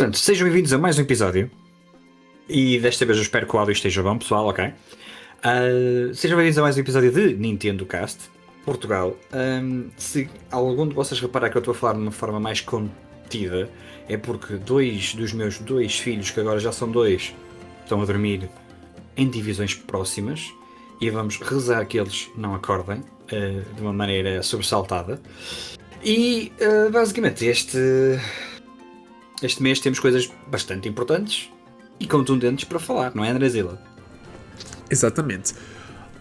Portanto, sejam bem-vindos a mais um episódio. E desta vez eu espero que o áudio esteja bom, pessoal, ok? Sejam bem-vindos a mais um episódio de Nintendo Cast Portugal. Se algum de vocês reparar que eu estou a falar de uma forma mais contida, é porque dois dos meus dois filhos, que agora já são dois, estão a dormir em divisões próximas e vamos rezar que eles não acordem de uma maneira sobressaltada. E basicamente este mês temos coisas bastante importantes e contundentes para falar, não é, Andrezila? Exatamente.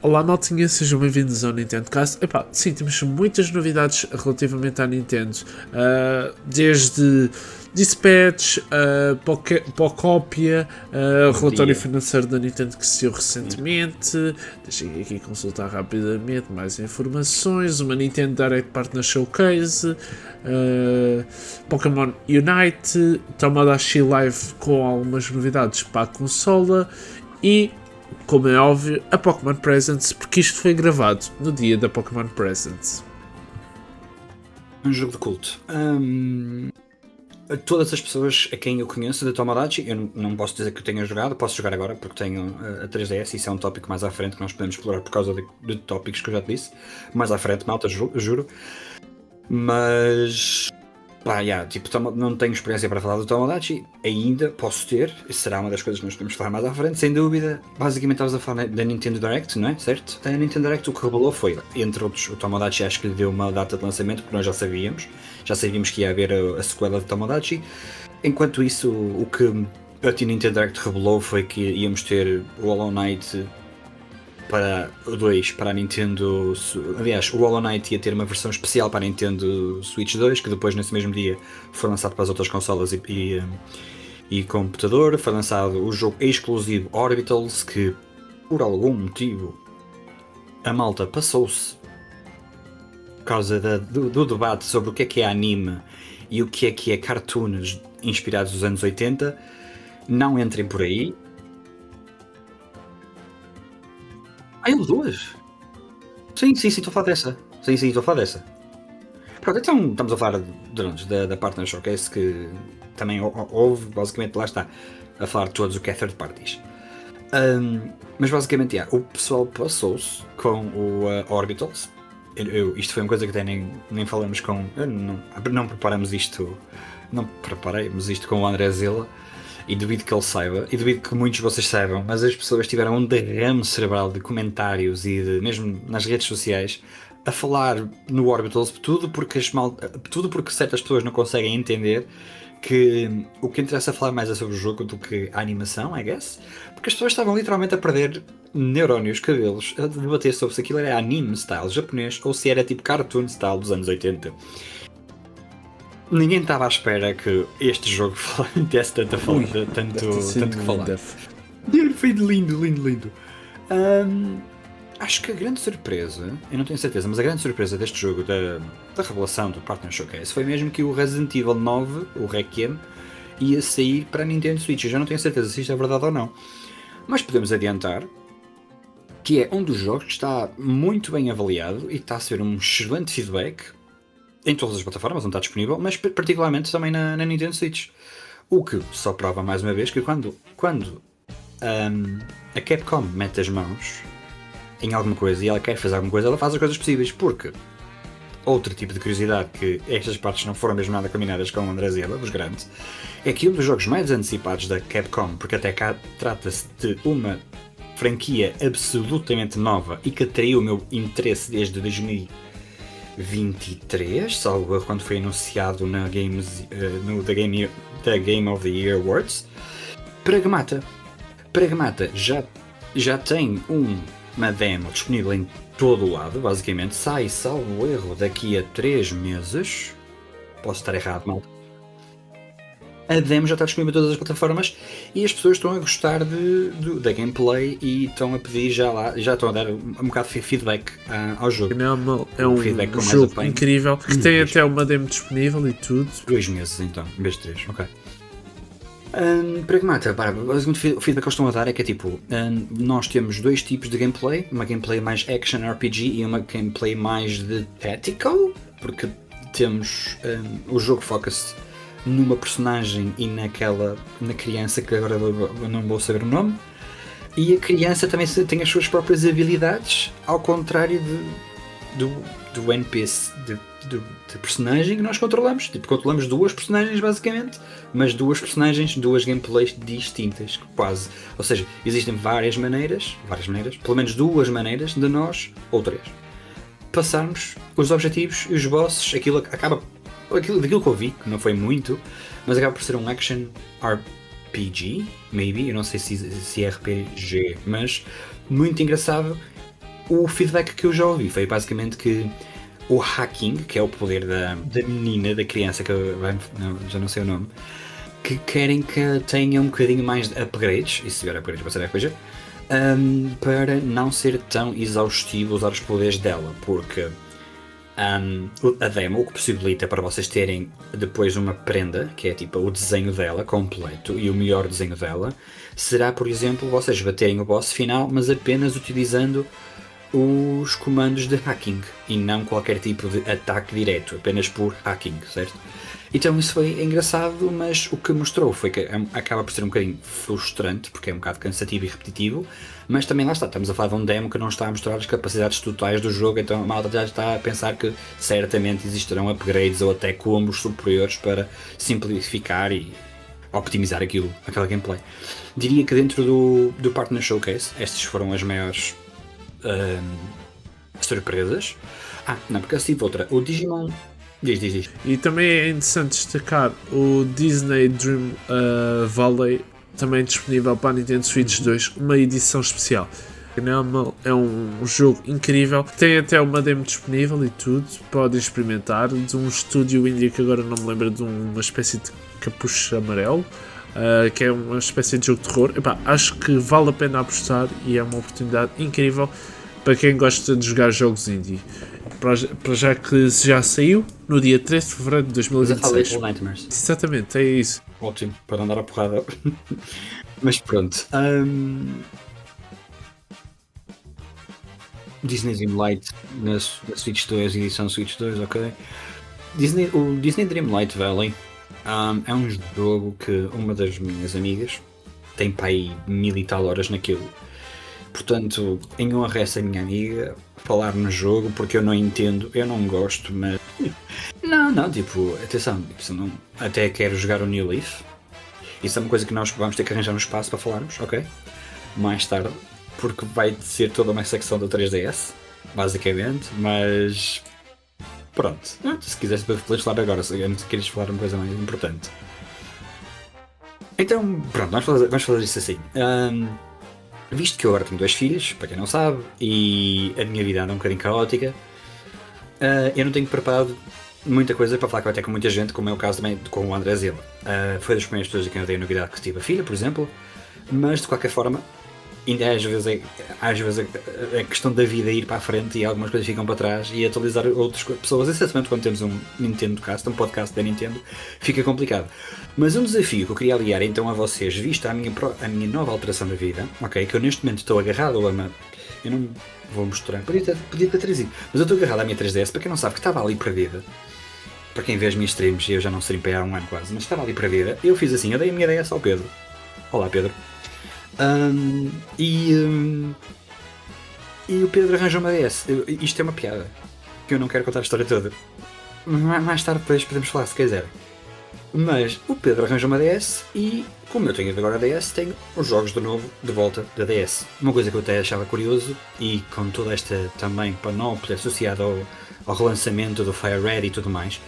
Olá, maltinha, sejam bem-vindos ao Nintendo Cast. Epá, sim, temos muitas novidades relativamente à Nintendo, desde Dispatch, Pocópia, relatório financeiro da Nintendo que se deu recentemente. Deixem aqui consultar rapidamente mais informações. Uma Nintendo Direct Partner Showcase, Pokémon Unite, Tomodachi Live com algumas novidades para a consola e, como é óbvio, a Pokémon Presents, porque isto foi gravado no dia da Pokémon Presents. Um jogo de culto. Todas as pessoas a quem eu conheço de Tomodachi, eu não posso dizer que eu tenha jogado, posso jogar agora porque tenho a 3DS e isso é um tópico mais à frente que nós podemos explorar por causa de tópicos que eu já te disse. Mais à frente, malta, juro. Mas... não tenho experiência para falar do Tomodachi, ainda posso ter, isso será uma das coisas que nós podemos falar mais à frente, sem dúvida. Basicamente estavas a falar da Nintendo Direct, não é? Certo? A Nintendo Direct o que revelou foi, entre outros, o Tomodachi acho que lhe deu uma data de lançamento, porque nós já sabíamos que ia haver a sequela de Tomodachi. Enquanto isso, o que a Nintendo Direct revelou foi que íamos ter o Hollow Knight para o 2, para a Nintendo... Aliás, o Hollow Knight ia ter uma versão especial para a Nintendo Switch 2, que depois nesse mesmo dia foi lançado para as outras consolas e computador. Foi lançado o jogo exclusivo Orbitals, que por algum motivo a malta passou-se por causa do debate sobre o que é anime e o que é cartoons inspirados dos anos 80. Não entrem por aí. Houve duas? Sim, estou a falar dessa. Sim, estou a falar dessa. Pronto, então estamos a falar da Partner Showcase, que também houve, basicamente, lá está, a falar de todos o que é third parties. Mas basicamente, o pessoal passou-se com o Orbitals. Isto foi uma coisa que até nem falamos com... Não preparamos isto... Não preparamos isto com o André Zilla. E duvido que ele saiba, e duvido que muitos de vocês saibam, mas as pessoas tiveram um derrame cerebral de comentários e mesmo nas redes sociais a falar no Orbitals, tudo porque certas pessoas não conseguem entender que o que interessa falar mais é sobre o jogo do que a animação, I guess, porque as pessoas estavam literalmente a perder neurónios, cabelos, a debater sobre se aquilo era anime style japonês ou se era tipo cartoon style dos anos 80. Ninguém estava à espera que este jogo desse tanto que falar. Foi lindo. Acho que a grande surpresa, eu não tenho certeza, mas a grande surpresa deste jogo, da revelação do Partner Showcase, foi mesmo que o Resident Evil 9, o Requiem, ia sair para a Nintendo Switch. Eu já não tenho certeza se isto é verdade ou não. Mas podemos adiantar que é um dos jogos que está muito bem avaliado e está a ser um excelente feedback em todas as plataformas onde está disponível, mas particularmente também na Nintendo Switch. O que só prova mais uma vez que quando a Capcom mete as mãos em alguma coisa e ela quer fazer alguma coisa, ela faz as coisas possíveis, porque outro tipo de curiosidade, que estas partes não foram mesmo nada combinadas com o André Zilla, os grandes, é que um dos jogos mais antecipados da Capcom, porque até cá trata-se de uma franquia absolutamente nova e que atraiu o meu interesse desde 2023, salvo quando foi anunciado na The Game of the Year Awards. Pragmata já tem uma demo disponível em todo o lado, basicamente. Sai, salvo erro, daqui a 3 meses. Posso estar errado, malta. A demo já está disponível em todas as plataformas e as pessoas estão a gostar da gameplay e estão a pedir já estão a dar um bocado de feedback ao jogo. É um jogo incrível que tem até uma demo disponível e tudo. 2 meses então, em vez de 3, ok. Pragmata, o feedback que eles estão a dar é que é tipo, nós temos dois tipos de gameplay, uma gameplay mais action RPG e uma gameplay mais de tactical, porque temos o jogo foca-se numa personagem e na criança, que agora eu não vou saber o nome, e a criança também tem as suas próprias habilidades, ao contrário do NPC, de personagem que nós controlamos. Tipo, controlamos duas personagens basicamente, mas duas gameplays distintas, quase. Ou seja, existem várias maneiras, pelo menos duas maneiras de nós, ou três, passarmos os objetivos e os bosses. Daquilo que eu vi, que não foi muito, mas acaba por ser um action RPG, maybe, eu não sei se é RPG, mas muito engraçado. O feedback que eu já ouvi foi basicamente que o hacking, que é o poder da menina, da criança, que já não sei o nome, que querem que tenha um bocadinho mais de upgrades, e se tiver upgrades para ser RPG, para não ser tão exaustivo usar os poderes dela, porque a demo o que possibilita para vocês terem depois uma prenda, que é tipo o desenho dela completo, e o melhor desenho dela será, por exemplo, vocês baterem o boss final, mas apenas utilizando os comandos de hacking e não qualquer tipo de ataque direto, apenas por hacking, certo? Então isso foi engraçado, mas o que mostrou foi que acaba por ser um bocadinho frustrante, porque é um bocado cansativo e repetitivo, mas também lá está, estamos a falar de um demo que não está a mostrar as capacidades totais do jogo, então a malta já está a pensar que certamente existirão upgrades ou até combos superiores para simplificar e optimizar aquela gameplay. Diria que dentro do Partner Showcase, estas foram as maiores surpresas. Não, porque assim outra. O Digimon. Diz. E também é interessante destacar o Disney Dream Valley, também disponível para a Nintendo Switch 2, uma edição especial. É um jogo incrível, tem até uma demo disponível e tudo, podem experimentar, de um estúdio indie que agora não me lembro, de uma espécie de capucho amarelo, que é uma espécie de jogo de terror. Acho que vale a pena apostar e é uma oportunidade incrível para quem gosta de jogar jogos indie. Para já que já saiu no dia 13 de fevereiro de 2026. Nightmares. Exatamente, é isso. Ótimo, para não dar a porrada. Mas pronto. Disney Dreamlight na Switch 2, edição Switch 2, ok. O Disney Dreamlight Valley é um jogo que uma das minhas amigas tem para aí 1000 e tal horas naquilo. Portanto, em honra a essa minha amiga, falar no jogo, porque eu não entendo, eu não gosto, mas... Não, tipo, atenção, não, até quero jogar o New Leaf. Isso é uma coisa que nós vamos ter que arranjar um espaço para falarmos, ok? Mais tarde, porque vai ser toda uma secção da 3DS, basicamente, mas... Pronto, se quiseres depois falar agora, se queres falar uma coisa mais importante. Então, pronto, vamos fazer isso assim. Visto que eu agora tenho 2 filhos, para quem não sabe, e a minha vida anda um bocadinho caótica, eu não tenho preparado muita coisa para falar até com muita gente, como é o caso também com o André Zila. Foi das primeiras pessoas a quem eu dei a novidade que tive a filha, por exemplo, mas de qualquer forma, ainda às vezes a questão da vida ir para a frente e algumas coisas ficam para trás e atualizar outras pessoas, exatamente quando temos um Nintendo Cast, um podcast da Nintendo, fica complicado. Mas um desafio que eu queria aliar então a vocês, visto a minha nova alteração da vida, ok, que eu neste momento estou agarrado a uma... Eu não vou mostrar, podia ter trazido, mas eu estou agarrado à minha 3DS, para quem não sabe que estava ali para a vida, para quem vê as minhas streams, eu já não streamei há um ano quase, mas estava ali para a vida, eu fiz assim, eu dei a minha DS ao Pedro. Olá Pedro. E o Pedro arranjou uma DS. Isto é uma piada, que eu não quero contar a história toda. Mais tarde depois podemos falar se quiser. Mas o Pedro arranjou uma DS e, como eu tenho agora a DS, tenho os jogos de novo de volta da DS. Uma coisa que eu até achava curioso, e com toda esta também panóplia associada ao relançamento do Fire Red e tudo mais,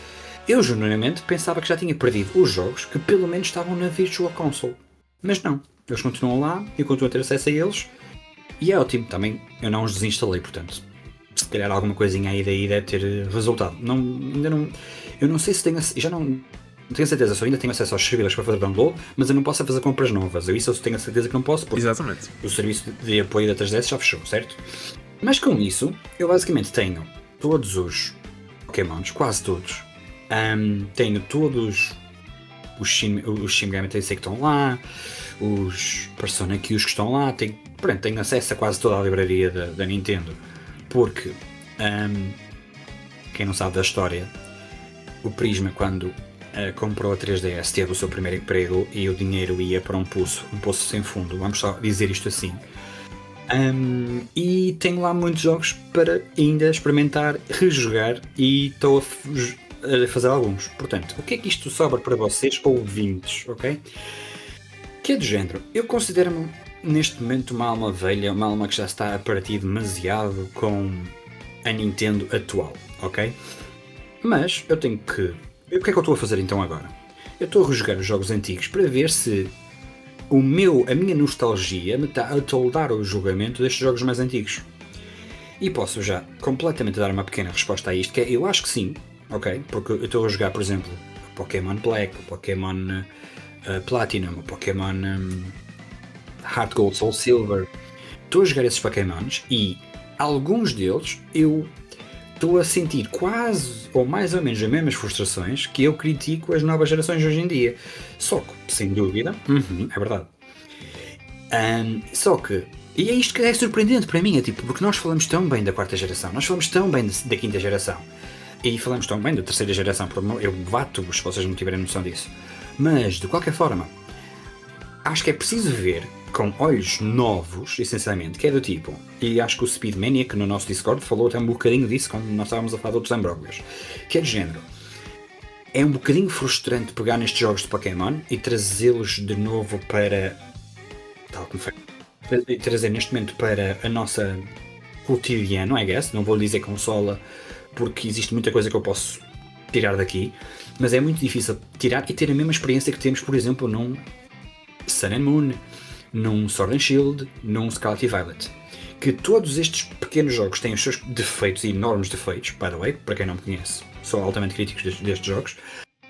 eu genuinamente pensava que já tinha perdido os jogos que pelo menos estavam na Virtual Console. Mas não, eles continuam lá, eu continuo a ter acesso a eles e é ótimo. Também eu não os desinstalei, portanto, se calhar alguma coisinha aí daí deve ter resultado. Eu não sei se tenho, já não tenho certeza se eu ainda tenho acesso aos servidores para fazer download, mas eu não posso fazer compras novas. Isso eu tenho a certeza que não posso, porque exatamente, o serviço de apoio da 3DS já fechou, certo? Mas com isso, eu basicamente tenho todos os Pokémons, quase todos. Tenho todos os Shin Megami Tensei que estão lá, os Persona Qs que estão lá, tenho acesso a quase toda a livraria da Nintendo, porque quem não sabe da história, o Prisma, quando comprou a 3DS, teve o seu primeiro emprego e o dinheiro ia para um poço sem fundo, vamos só dizer isto assim. E tenho lá muitos jogos para ainda experimentar, rejogar e estou a fazer alguns. Portanto, o que é que isto sobra para vocês, ouvintes, ok? Que é do género, eu considero-me neste momento uma alma velha, uma alma que já está a partir demasiado com a Nintendo atual, ok? Mas eu tenho que... O que é que eu estou a fazer então agora? Eu estou a rejogar os jogos antigos para ver se a minha nostalgia me está a toldar o julgamento destes jogos mais antigos. E posso já completamente dar uma pequena resposta a isto, que é, eu acho que sim, ok? Porque eu estou a jogar, por exemplo, o Pokémon Black, o Pokémon Platinum, o Pokémon Heart Gold, Soul Silver. Estou a jogar esses Pokémons e alguns deles eu estou a sentir quase ou mais ou menos as mesmas frustrações que eu critico as novas gerações hoje em dia. Só que, sem dúvida, é verdade. Só que, e é isto que é surpreendente para mim, é tipo, porque nós falamos tão bem da quarta geração, nós falamos tão bem da quinta geração, e falamos tão bem da terceira geração, eu bato-vos se vocês não tiverem noção disso. Mas, de qualquer forma, acho que é preciso ver com olhos novos, essencialmente, que é do tipo, e acho que o Speedmaniac no nosso Discord falou até um bocadinho disso quando nós estávamos a falar de outros ambróglios, que é de género. É um bocadinho frustrante pegar nestes jogos de Pokémon e trazê-los de novo para... tal como foi. Trazer neste momento para a nossa cotidiano, I guess. Não vou dizer consola, porque existe muita coisa que eu posso tirar daqui, mas é muito difícil tirar e ter a mesma experiência que temos, por exemplo, num Sun and Moon, num Sword and Shield, num Scarlet e Violet. Que todos estes pequenos jogos têm os seus defeitos, enormes defeitos, by the way, para quem não me conhece, sou altamente crítico destes jogos,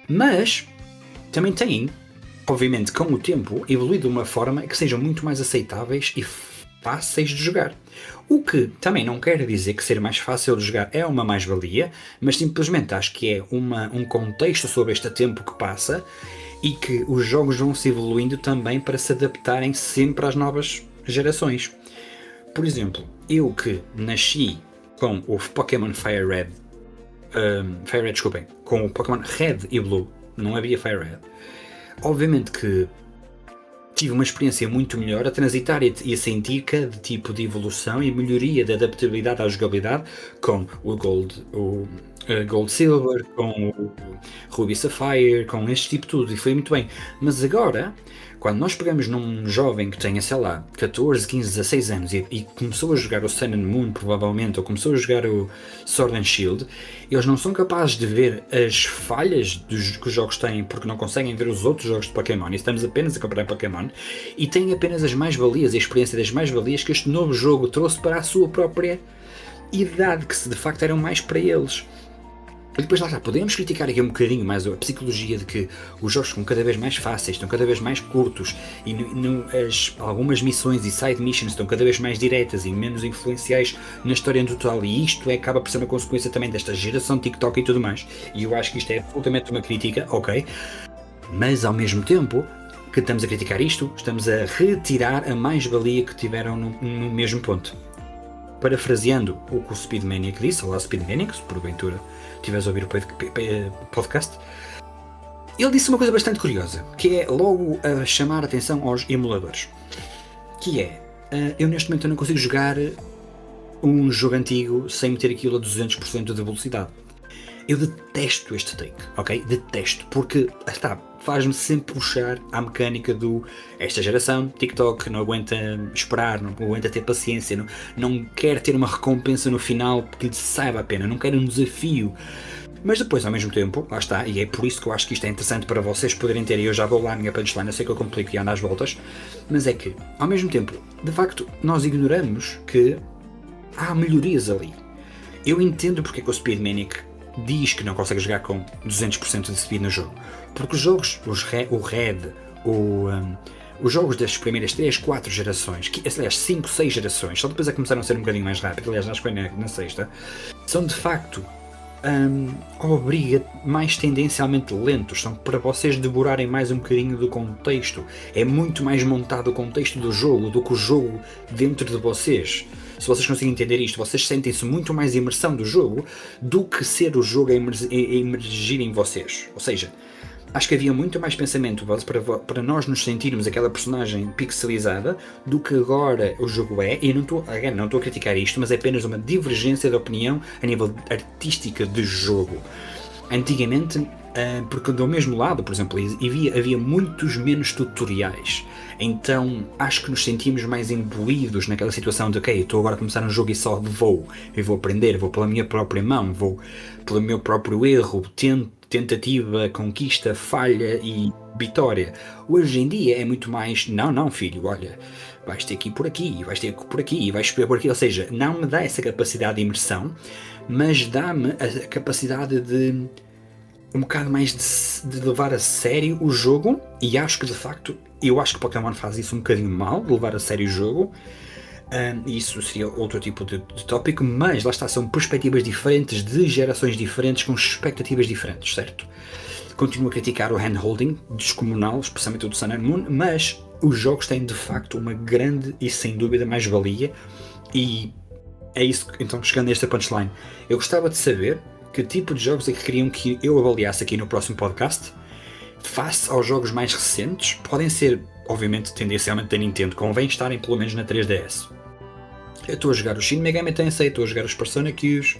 mas também têm, obviamente, com o tempo, evoluído de uma forma que sejam muito mais aceitáveis e fáceis de jogar. O que também não quer dizer que ser mais fácil de jogar é uma mais-valia, mas simplesmente acho que é um contexto sobre este tempo que passa e que os jogos vão se evoluindo também para se adaptarem sempre às novas gerações. Por exemplo, eu que nasci com o Pokémon Fire Red, desculpem, com o Pokémon Red e Blue, não havia Fire Red, obviamente que tive uma experiência muito melhor a transitar e a sentir cada tipo de evolução e melhoria da adaptabilidade à jogabilidade com o Gold Silver, com o Ruby Sapphire, com este tipo de tudo, e foi muito bem. Mas agora, quando nós pegamos num jovem que tenha, sei lá, 14, 15, 16 anos e começou a jogar o Sun and Moon, provavelmente, ou começou a jogar o Sword and Shield, eles não são capazes de ver as falhas que os jogos têm porque não conseguem ver os outros jogos de Pokémon, e estamos apenas a comparar Pokémon, e têm apenas as mais-valias, a experiência das mais-valias que este novo jogo trouxe para a sua própria idade, que de facto eram mais para eles. E depois lá está, podemos criticar aqui um bocadinho mais a psicologia de que os jogos estão cada vez mais fáceis, estão cada vez mais curtos e algumas missões e side missions estão cada vez mais diretas e menos influenciais na história total, e isto acaba por ser uma consequência também desta geração TikTok e tudo mais, e eu acho que isto é absolutamente uma crítica, ok, mas ao mesmo tempo que estamos a criticar isto, estamos a retirar a mais-valia que tiveram no mesmo ponto. Parafraseando o que o Speedmaniac disse, olá Speedmaniac, se porventura estiveres a ouvir o podcast, ele disse uma coisa bastante curiosa, que é logo a chamar a atenção aos emuladores, que é, eu neste momento não consigo jogar um jogo antigo sem meter aquilo a 200% de velocidade. Eu detesto este take, ok? Detesto, porque está, faz-me sempre puxar à mecânica esta geração, TikTok, não aguenta esperar, não aguenta ter paciência, não quer ter uma recompensa no final que lhe saiba a pena, não quer um desafio. Mas depois, ao mesmo tempo, lá está, e é por isso que eu acho que isto é interessante para vocês poderem ter, e eu já vou lá à minha punchline, eu sei que eu complico e ando às voltas, mas é que, ao mesmo tempo, de facto, nós ignoramos que há melhorias ali. Eu entendo porque é que o Speedmaniac diz que não consegue jogar com 200% de speed no jogo, porque os jogos, os jogos das primeiras 3, 4 gerações, aliás 5, 6 gerações, só depois é que começaram a ser um bocadinho mais rápido, aliás acho que foi na sexta, são de facto mais tendencialmente lentos, são para vocês devorarem mais um bocadinho do contexto, é muito mais montado o contexto do jogo do que o jogo dentro de vocês. Se vocês conseguem entender isto, vocês sentem-se muito mais imersão do jogo do que ser o jogo a emergir em vocês. Ou seja, Acho que havia muito mais pensamento para nós nos sentirmos aquela personagem pixelizada do que agora o jogo é. E não estou a criticar isto, mas é apenas uma divergência de opinião a nível artística de jogo. Antigamente, porque do mesmo lado, por exemplo, havia muitos menos tutoriais. Então acho que nos sentimos mais imbuídos naquela situação de ok, estou agora a começar um jogo e só vou aprender, vou pela minha própria mão, vou pelo meu próprio erro, tentativa, conquista, falha e vitória. Hoje em dia é muito mais, não filho, olha, vais ter que ir por aqui, vais ter que ir por aqui, vais escolher por aqui, ou seja, não me dá essa capacidade de imersão, mas dá-me a capacidade de um bocado mais de levar a sério o jogo, e acho que de facto, eu acho que Pokémon faz isso um bocadinho mal, de levar a sério o jogo. Isso seria outro tipo de tópico, mas lá está, são perspectivas diferentes, de gerações diferentes, com expectativas diferentes, certo? Continuo a criticar o handholding descomunal, especialmente o do Sun and Moon, mas os jogos têm de facto uma grande e sem dúvida mais-valia, e é isso. Então, chegando a esta punchline, eu gostava de saber que tipo de jogos é que queriam que eu avaliasse aqui no próximo podcast, face aos jogos mais recentes. Podem ser, obviamente, tendencialmente da Nintendo, convém estarem pelo menos na 3DS. Eu estou a jogar o Shin Megami Tensei, estou a jogar os Persona Qs,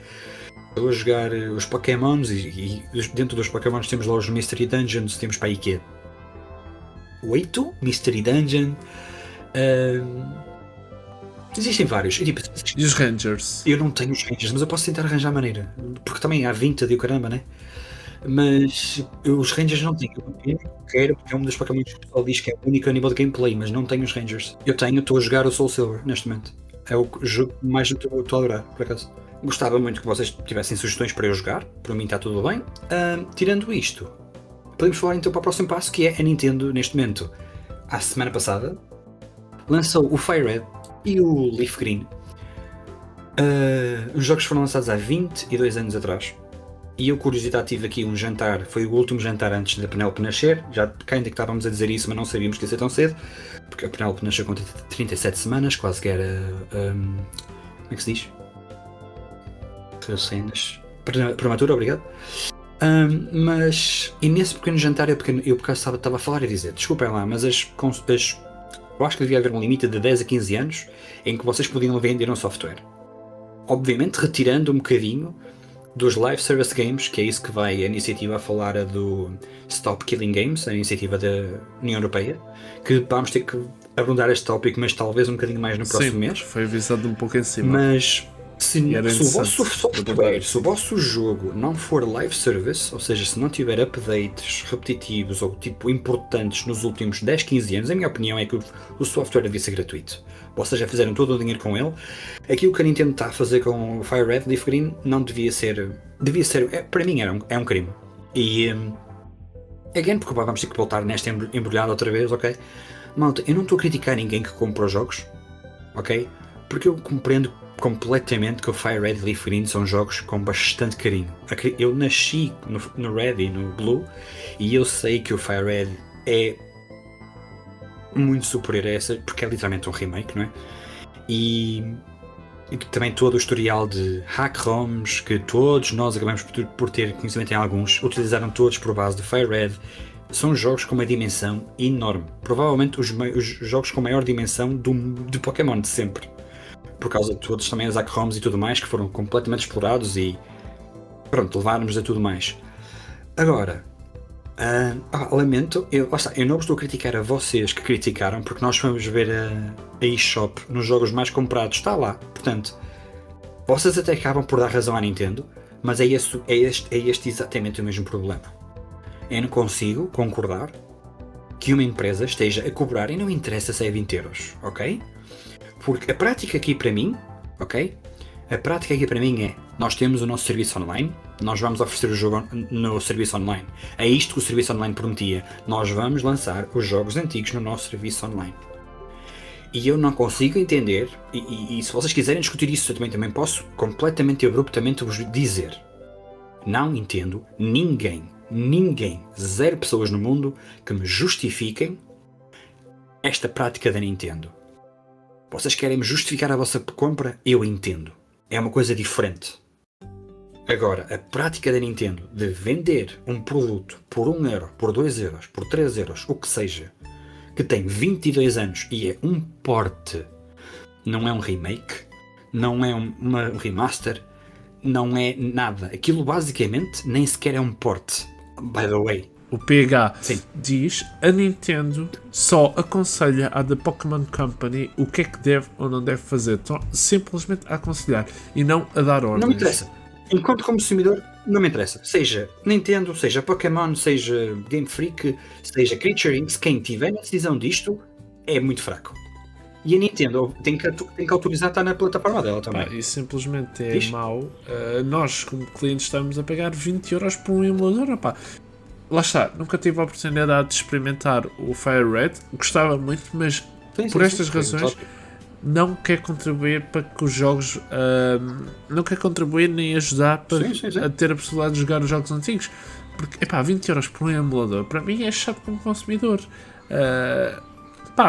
estou a jogar os Pokémons, e dentro dos Pokémons temos lá os Mystery Dungeons, temos para aí que 8 Mystery Dungeon. Existem vários. E os Rangers? Eu não tenho os Rangers, mas eu posso tentar arranjar maneira, porque também há 20 de o caramba, né? Mas os Rangers não tenho. Eu quero, porque é um dos Pokémon que o pessoal diz que é único a nível de gameplay, mas não tenho os Rangers. Estou a jogar o Soul Silver neste momento. É o jogo que mais estou a adorar, por acaso. Gostava muito que vocês tivessem sugestões para eu jogar, para mim está tudo bem. Tirando isto, podemos falar então para o próximo passo, que é a Nintendo, neste momento. A semana passada, lançou o Fire Red e o Leaf Green. Os jogos foram lançados há 22 anos atrás. E eu, curiosidade, tive aqui um jantar, foi o último jantar antes da Penélope nascer. Já ainda que estávamos a dizer isso, mas não sabíamos que ia ser tão cedo, porque a Penélope nasceu com 37 semanas, quase que era. Como é que se diz? Prematura, obrigado. Mas, e nesse pequeno jantar, eu por acaso estava a falar e dizer: desculpem lá, mas eu acho que devia haver um limite de 10 a 15 anos em que vocês podiam vender um software. Obviamente, retirando um bocadinho dos Live Service Games, que é isso que vai a iniciativa a falar do Stop Killing Games, a iniciativa da União Europeia, que vamos ter que abordar este tópico, mas talvez um bocadinho mais no próximo mês. Foi avisado um pouco em cima. Mas se o vosso software, se o vosso jogo não for live service, ou seja, se não tiver updates repetitivos ou tipo importantes nos últimos 10, 15 anos, a minha opinião é que o software devia ser gratuito. Vocês já fizeram todo o dinheiro com ele. Aquilo que a Nintendo está a fazer com o Fire Red Leaf Green não devia ser, para mim é um crime. E again, porque vamos ter que voltar nesta embrulhada outra vez, ok? Malta, eu não estou a criticar ninguém que compra os jogos, ok? Porque eu compreendo completamente que o Fire Red e Leaf Green são jogos com bastante carinho. Eu nasci no Red e no Blue, e eu sei que o Fire Red é muito superior a essa, porque é literalmente um remake, não é? E também todo o historial de hack ROMs, que todos nós acabamos por ter conhecimento em alguns, utilizaram todos por base do Fire Red. São jogos com uma dimensão enorme. Provavelmente os jogos com maior dimensão de Pokémon de sempre. Por causa de todos também os hack ROMs e tudo mais, que foram completamente explorados e pronto, levaram-nos a tudo mais. Agora, lamento, eu não estou a criticar a vocês que criticaram, porque nós fomos ver a eShop nos jogos mais comprados, está lá. Portanto, vocês até acabam por dar razão à Nintendo, mas é este exatamente o mesmo problema. Eu não consigo concordar que uma empresa esteja a cobrar, e não interessa se é 20 euros, ok? Porque a prática aqui para mim, ok? A prática aqui para mim é, nós temos o nosso serviço online, nós vamos oferecer o jogo no serviço online. É isto que o serviço online prometia. Nós vamos lançar os jogos antigos no nosso serviço online. E eu não consigo entender, e se vocês quiserem discutir isso, eu também posso completamente e abruptamente vos dizer. Não entendo ninguém, zero pessoas no mundo que me justifiquem esta prática da Nintendo. Vocês querem me justificar a vossa compra? Eu entendo. É uma coisa diferente. Agora, a prática da Nintendo de vender um produto por 1 euro, por 2 euros, por 3 euros, o que seja, que tem 22 anos e é um porte, não é um remake, não é uma remaster, não é nada. Aquilo basicamente nem sequer é um porte. By the way. O PH Sim. diz: a Nintendo só aconselha à The Pokémon Company o que é que deve ou não deve fazer. Então, simplesmente a aconselhar e não a dar ordens. Não me interessa. Enquanto consumidor, não me interessa. Seja Nintendo, seja Pokémon, seja Game Freak, seja Creature Inc., quem tiver a decisão disto é muito fraco. E a Nintendo tem que autorizar estar na plataforma dela também. Isso simplesmente é mau. Nós, como clientes, estamos a pagar 20 euros por um emulador. Opá. Lá está, nunca tive a oportunidade de experimentar o Fire Red. Gostava muito, mas por estas razões não quer contribuir para que os jogos... não quer contribuir nem ajudar para a ter a possibilidade de jogar os jogos antigos. Porque, 20 euros por um emulador, para mim é chato como consumidor.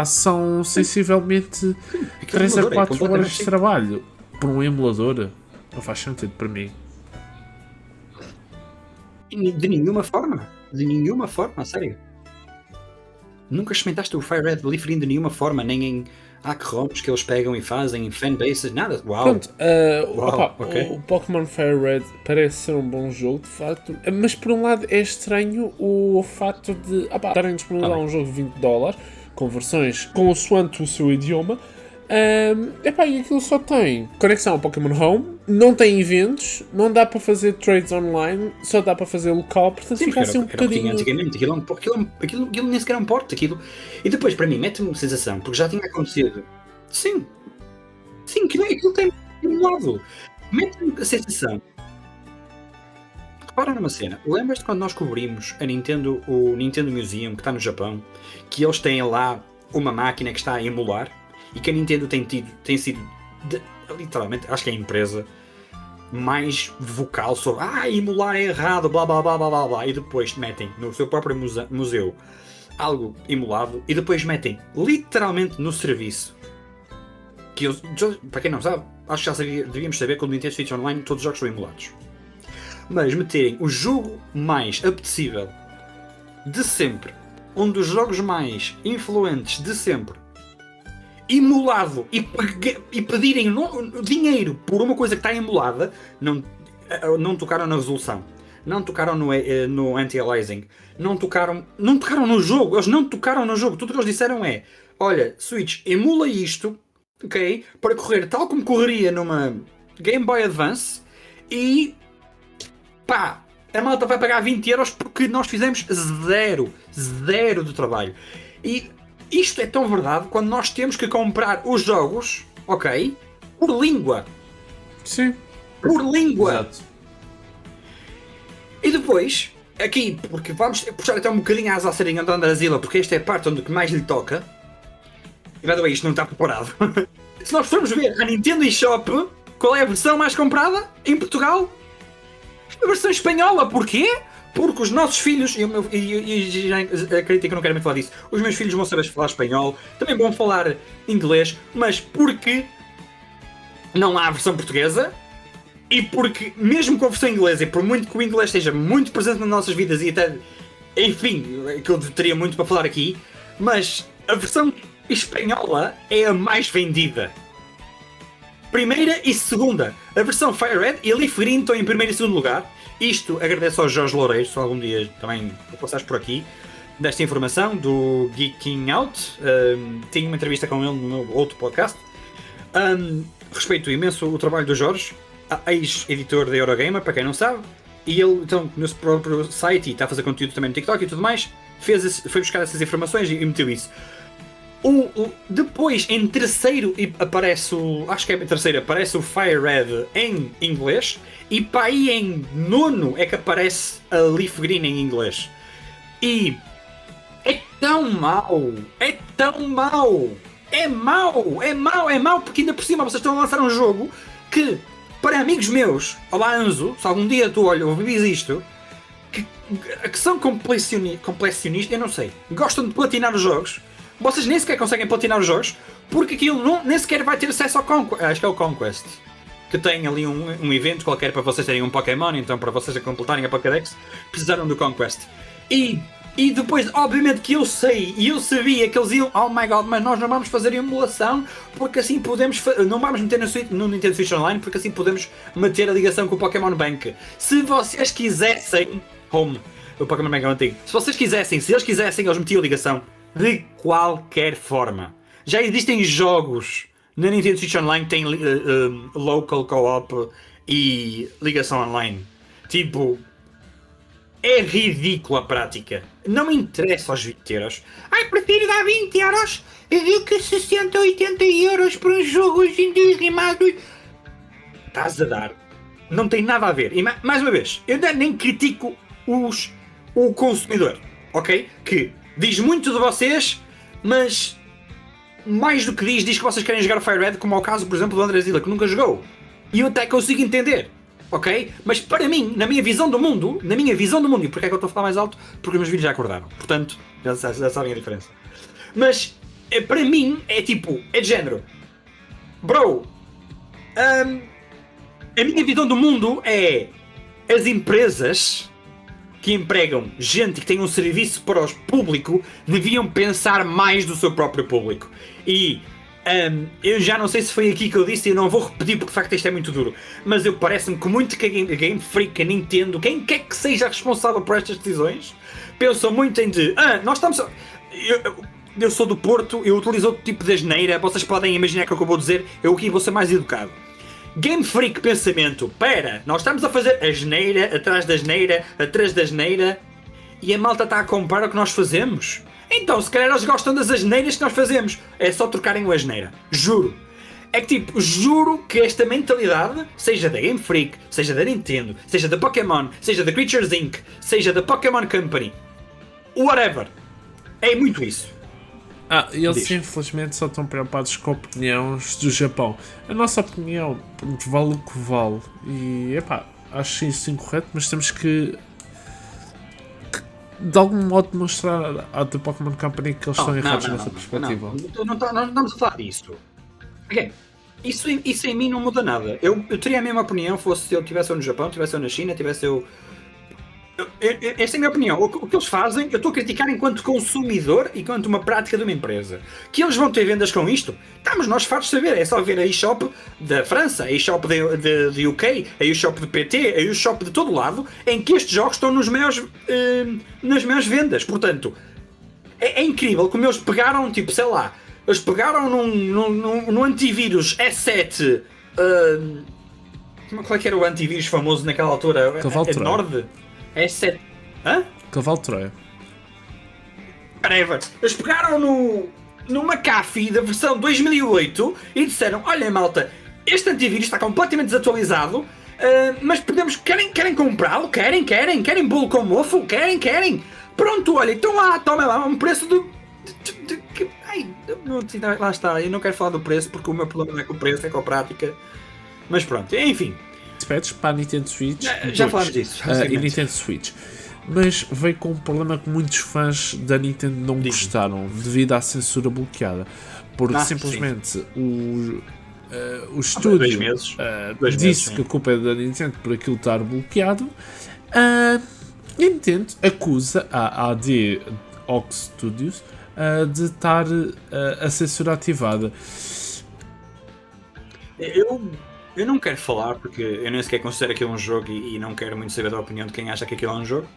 São sensivelmente 3 a 4 horas de trabalho por um emulador. Não faz sentido para mim. De nenhuma forma. De nenhuma forma, a sério. Nunca experimentaste o Fire Red Livre de nenhuma forma, nem em hack-ROMs que eles pegam e fazem, em fanbases, nada. Uau! Pronto, okay. O Pokémon Fire Red parece ser um bom jogo, de facto, mas por um lado é estranho o facto de estarem a disponibilizar um jogo de $20 com versões consoante o seu idioma. E aquilo só tem conexão ao Pokémon Home, não tem eventos, não dá para fazer trades online, só dá para fazer local, portanto fica assim um bocadinho... Antigamente, aquilo nem sequer é um porte, aquilo... E depois, para mim, mete-me sensação, porque já tinha acontecido... Sim, aquilo tem um lado. Mete-me a sensação... Repara numa cena, lembras-te quando nós cobrimos a Nintendo, o Nintendo Museum, que está no Japão, que eles têm lá uma máquina que está a emular? E que a Nintendo tem sido literalmente, acho que é a empresa mais vocal sobre emular é errado, blá blá blá blá blá blá, e depois metem no seu próprio museu algo emulado e depois metem literalmente no serviço. Que eu, para quem não sabe, acho que devíamos saber que o Nintendo Switch Online todos os jogos são emulados. Mas meterem o jogo mais apetecível de sempre, um dos jogos mais influentes de sempre, emulado e pedirem dinheiro por uma coisa que está emulada, não tocaram na resolução, não tocaram no anti-aliasing, não tocaram no jogo, eles não tocaram no jogo. Tudo o que eles disseram é: olha, Switch, emula isto, ok, para correr tal como correria numa Game Boy Advance e a malta vai pagar 20 euros porque nós fizemos zero de trabalho. E isto é tão verdade quando nós temos que comprar os jogos, ok, por língua. Sim. Por língua. Exato. E depois, aqui, porque vamos puxar até um bocadinho a asaçarinha do Andrazila, porque esta é a parte onde mais lhe toca. E by the way, isto não está preparado. Se nós formos ver a Nintendo eShop, qual é a versão mais comprada em Portugal? A versão espanhola. Porquê? Porque os nossos filhos, e já acredito que eu não quero muito falar disso, os meus filhos vão saber falar espanhol, também vão falar inglês, mas porque não há a versão portuguesa, e porque mesmo com a versão inglesa, e por muito que o inglês esteja muito presente nas nossas vidas, e até, enfim, que eu teria muito para falar aqui, mas a versão espanhola é a mais vendida. Primeira e segunda. A versão Fire Red e a Leaf Green estão em primeiro e segundo lugar. Isto agradeço ao Jorge Loureiro, se algum dia também passares por aqui, desta informação do Geeking Out. Tenho uma entrevista com ele no meu outro podcast. Respeito imenso o trabalho do Jorge, ex-editor da Eurogamer, para quem não sabe. E ele, então, no seu próprio site, e está a fazer conteúdo também no TikTok e tudo mais, foi buscar essas informações e meteu isso. Depois, em terceiro, aparece aparece o Fire Red em inglês, e para aí em nono é que aparece a Leaf Green em inglês. E é tão mau, é mau, porque ainda por cima vocês estão a lançar um jogo que, para amigos meus, olá Anzo, se algum dia tu ouvis isto, que são completionistas, eu não sei, gostam de platinar os jogos. Vocês nem sequer conseguem platinar os jogos porque aquilo nem sequer vai ter acesso ao Conquest. que tem ali um evento qualquer para vocês terem um Pokémon, então para vocês a completarem a Pokédex, precisaram do Conquest. E depois, obviamente que eu sei, e eu sabia que eles iam, oh my god, mas nós não vamos fazer emulação, porque assim podemos, não vamos meter no Nintendo Switch Online, porque assim podemos manter a ligação com o Pokémon Bank. Se vocês quisessem, o Pokémon Bank é antigo, se eles quisessem, eles metiam a ligação de qualquer forma. Já existem jogos na Nintendo Switch Online que têm local co-op e ligação online. Tipo, é ridícula a prática. Não me interessa aos 20 euros. Ai, prefiro dar 20 euros do que 60 ou 80 euros por um jogo hoje em dia rimado. Estás a dar. Não tem nada a ver. E mais uma vez, eu nem critico o consumidor, ok? Que diz muito de vocês, mas mais do que diz que vocês querem jogar o Fire Red, como é o caso, por exemplo, do André Zilla, que nunca jogou. E eu até consigo entender. Ok? Mas para mim, na minha visão do mundo, e porque é que eu estou a falar mais alto? Porque os meus filhos já acordaram. Portanto, já sabem a diferença. Mas, para mim, é tipo, é de género. Bro, a minha visão do mundo é as empresas que empregam gente que tem um serviço para o público deviam pensar mais do seu próprio público. E eu já não sei se foi aqui que eu disse e eu não vou repetir porque de facto isto é muito duro, mas eu parece-me que muito que a Game Freak, a Nintendo, quem quer que seja responsável por estas decisões, pensam muito em nós estamos... Eu sou do Porto, eu utilizo outro tipo de asneira, vocês podem imaginar que é o que eu vou dizer, eu aqui vou ser mais educado. Game Freak pensamento, nós estamos a fazer asneira, atrás da asneira, atrás da asneira, e a malta está a comprar o que nós fazemos. Então, se calhar eles gostam das asneiras que nós fazemos. É só trocarem o asneira. Juro. É que tipo, juro que esta mentalidade, seja da Game Freak, seja da Nintendo, seja da Pokémon, seja da Creatures Inc., seja da Pokémon Company, whatever, é muito isso. Eles infelizmente só estão preocupados com opiniões do Japão. A nossa opinião vale o que vale. E, acho isso incorreto, mas temos que de algum modo mostrar à The Pokémon Company que eles estão errados nessa perspectiva. Não estamos a falar disso. Okay. Isso em mim não muda nada. Eu teria a mesma opinião fosse se eu estivesse no Japão, estivesse na China, estivesse eu... Esta é a minha opinião. O que eles fazem, eu estou a criticar enquanto consumidor e enquanto uma prática de uma empresa. Que eles vão ter vendas com isto? Estamos nós fartos de saber. É só ver a eShop da França, a eShop de UK, a eShop de PT, a eShop de todo lado, em que estes jogos estão nas maiores vendas. Portanto, é incrível como eles pegaram, tipo, sei lá, eles pegaram num antivírus S7. Qual é que era o antivírus famoso naquela altura? Nord? S7. Hã? Cavalo de Troia. Whatever. Eles pegaram no McAfee da versão 2008 e disseram: olha, malta, este antivírus está completamente desatualizado, mas querem comprá-lo? Querem bolo com mofo? Querem? Pronto, olha, então toma lá, um preço lá está, eu não quero falar do preço porque o meu problema não é com o preço, é com a prática. Mas pronto, enfim. Patch para a Nintendo Switch. Já falámos disso. E Nintendo Switch. Mas veio com um problema que muitos fãs da Nintendo não gostaram devido à censura bloqueada. Porque simplesmente o estúdio disse que a culpa é da Nintendo por aquilo estar bloqueado. A Nintendo acusa a AD Ox Studios de estar a censura ativada. Eu não quero falar porque eu nem sequer considero aquilo um jogo e não quero muito saber da opinião de quem acha que aquilo é um jogo.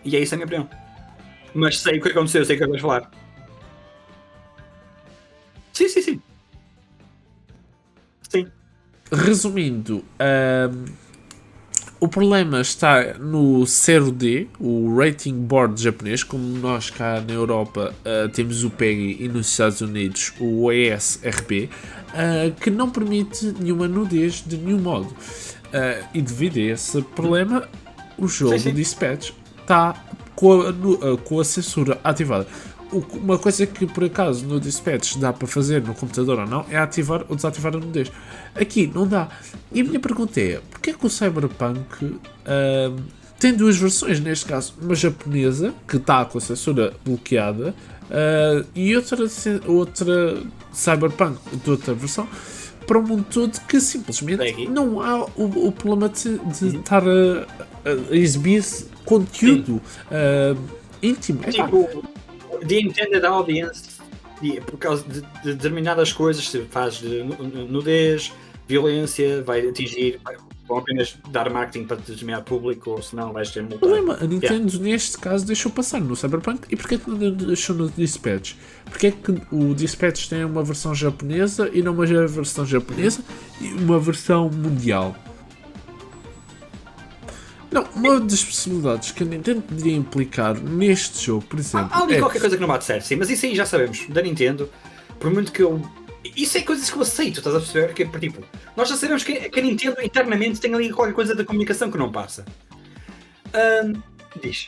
E é isso a minha opinião. Mas sei o que aconteceu, sei o que vais falar. Sim. Sim. Resumindo, o problema está no CRD, o Rating Board japonês, como nós cá na Europa temos o PEGI e nos Estados Unidos o ESRB, que não permite nenhuma nudez de nenhum modo. E devido a esse problema, o jogo Dispatch está com a censura ativada. Uma coisa que por acaso no Dispatch dá para fazer no computador ou não é ativar ou desativar a nudez. Aqui não dá. E a minha pergunta é: porquê que o Cyberpunk tem duas versões, neste caso uma japonesa que está com a censura bloqueada e outra Cyberpunk de outra versão para o mundo todo que simplesmente não há o problema de estar a exibir conteúdo íntimo. Tipo, the intended audience, por causa de determinadas coisas, se faz de nudez, violência, vai atingir, vão apenas dar marketing para determinado público, ou senão vais ter multado. O problema, a Nintendo neste caso deixou passar no Cyberpunk, e porquê que não deixou no Dispatch? Porquê que o Dispatch tem uma versão japonesa e não uma versão japonesa e uma versão mundial? Não, uma das possibilidades que a Nintendo poderia implicar neste jogo, por exemplo... Há ali qualquer coisa que não bate certo, sim, mas isso aí já sabemos, da Nintendo, por muito que eu... Isso é coisas que eu aceito, estás a perceber? Que, tipo, nós já sabemos que a Nintendo internamente tem ali qualquer coisa da comunicação que não passa. Diz.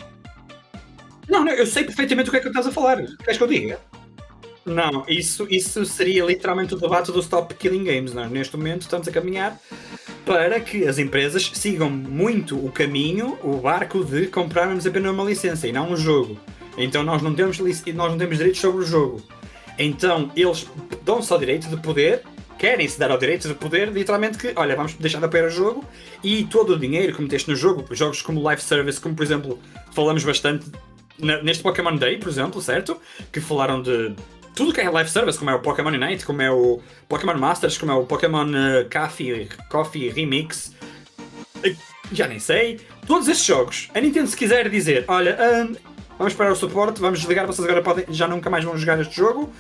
Não, eu sei perfeitamente o que é que estás a falar. Queres que eu diga? Não, isso seria literalmente o debate do Stop Killing Games. Nós, neste momento, estamos a caminhar para que as empresas sigam muito o caminho, o barco de comprarmos apenas uma licença e não um jogo. Então nós não temos direitos sobre o jogo. Então eles dão só o direito de poder, querem-se dar ao direito de poder, literalmente que, olha, vamos deixar de apoiar o jogo e todo o dinheiro que meteste no jogo, jogos como Live Service, como por exemplo, falamos bastante neste Pokémon Day, por exemplo, certo? Que falaram de tudo que é Live Service, como é o Pokémon Unite, como é o Pokémon Masters, como é o Pokémon Coffee Remix, já nem sei, todos estes jogos, a Nintendo se quiser dizer, olha, vamos parar o suporte, vamos desligar, vocês agora já nunca mais vão jogar este jogo.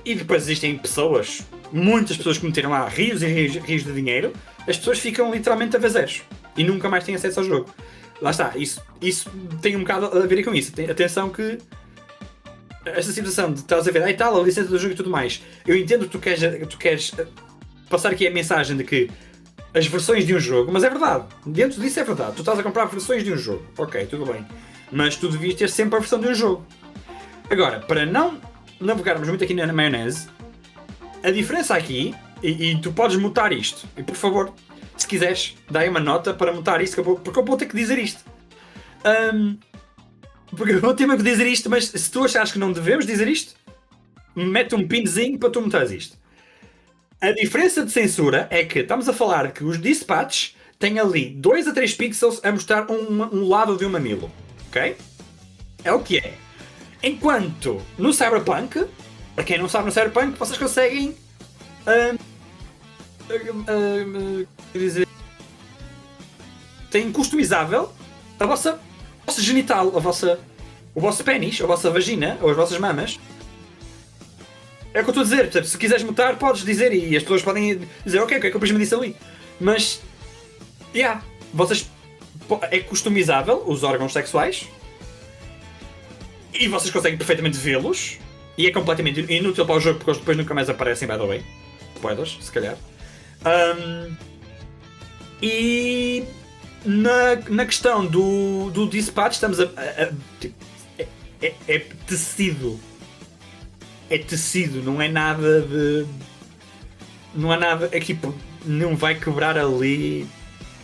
E depois existem pessoas, muitas pessoas que meteram lá rios e rios de dinheiro, as pessoas ficam literalmente a zeros e nunca mais têm acesso ao jogo. Lá está, isso tem um bocado a ver com isso. Atenção que esta situação de estás a ver, tal, a licença do jogo e tudo mais, eu entendo que tu queres passar aqui a mensagem de que as versões de um jogo, mas é verdade, dentro disso é verdade, tu estás a comprar versões de um jogo, ok, tudo bem. Mas tu devias ter sempre a versão de um jogo. Agora, para não navegarmos muito aqui na maionese, a diferença aqui, e tu podes mutar isto, e por favor, se quiseres, dá aí uma nota para mutar isto, porque eu vou ter que dizer isto. Porque eu vou ter que dizer isto, mas se tu achares que não devemos dizer isto, mete um pinzinho para tu mutares isto. A diferença de censura é que estamos a falar que os dispatches têm ali 2 a 3 pixels a mostrar um lado de um mamilo. Ok? É o que é. Enquanto no Cyberpunk, para quem não sabe, no Cyberpunk vocês conseguem dizer, tem customizável a vossa genital, o vosso pênis, a vossa vagina ou as vossas mamas. É o que eu estou a dizer. Portanto, se quiseres mutar, podes dizer e as pessoas podem dizer ok, o que é que eu me disse ali? Mas vocês é customizável os órgãos sexuais e vocês conseguem perfeitamente vê-los e é completamente inútil para o jogo porque eles depois nunca mais aparecem, by the way. Spoilers, se calhar. E na questão do dispatch estamos é tecido. É tecido, não é nada de... Não há nada... É tipo, não vai quebrar ali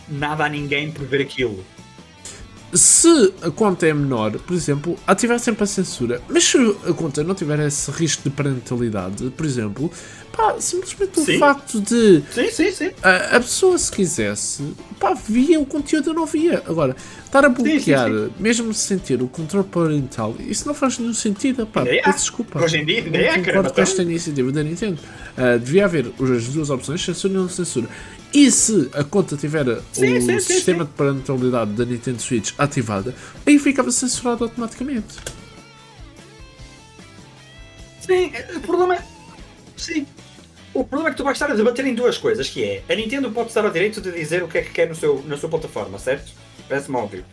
nada a ninguém por ver aquilo. Se a conta é menor, por exemplo, ativar sempre a censura. Mas se a conta não tiver esse risco de parentalidade, por exemplo, simplesmente o facto de sim. A pessoa, se quisesse, via o conteúdo ou não via. Agora, estar a bloquear, mesmo sem ter o controle parental, isso não faz nenhum sentido. Peço desculpa. Hoje em dia, não concordo com esta iniciativa da Nintendo. Devia haver as duas opções, censura e não censura. E se a conta tiver o sistema de parentalidade da Nintendo Switch ativada, aí ficava censurado automaticamente. Sim, o problema é... Sim. O problema é que tu vais estar a debater em duas coisas, que é, a Nintendo pode estar ao direito de dizer o que é que quer na sua plataforma, certo? Parece-me óbvio.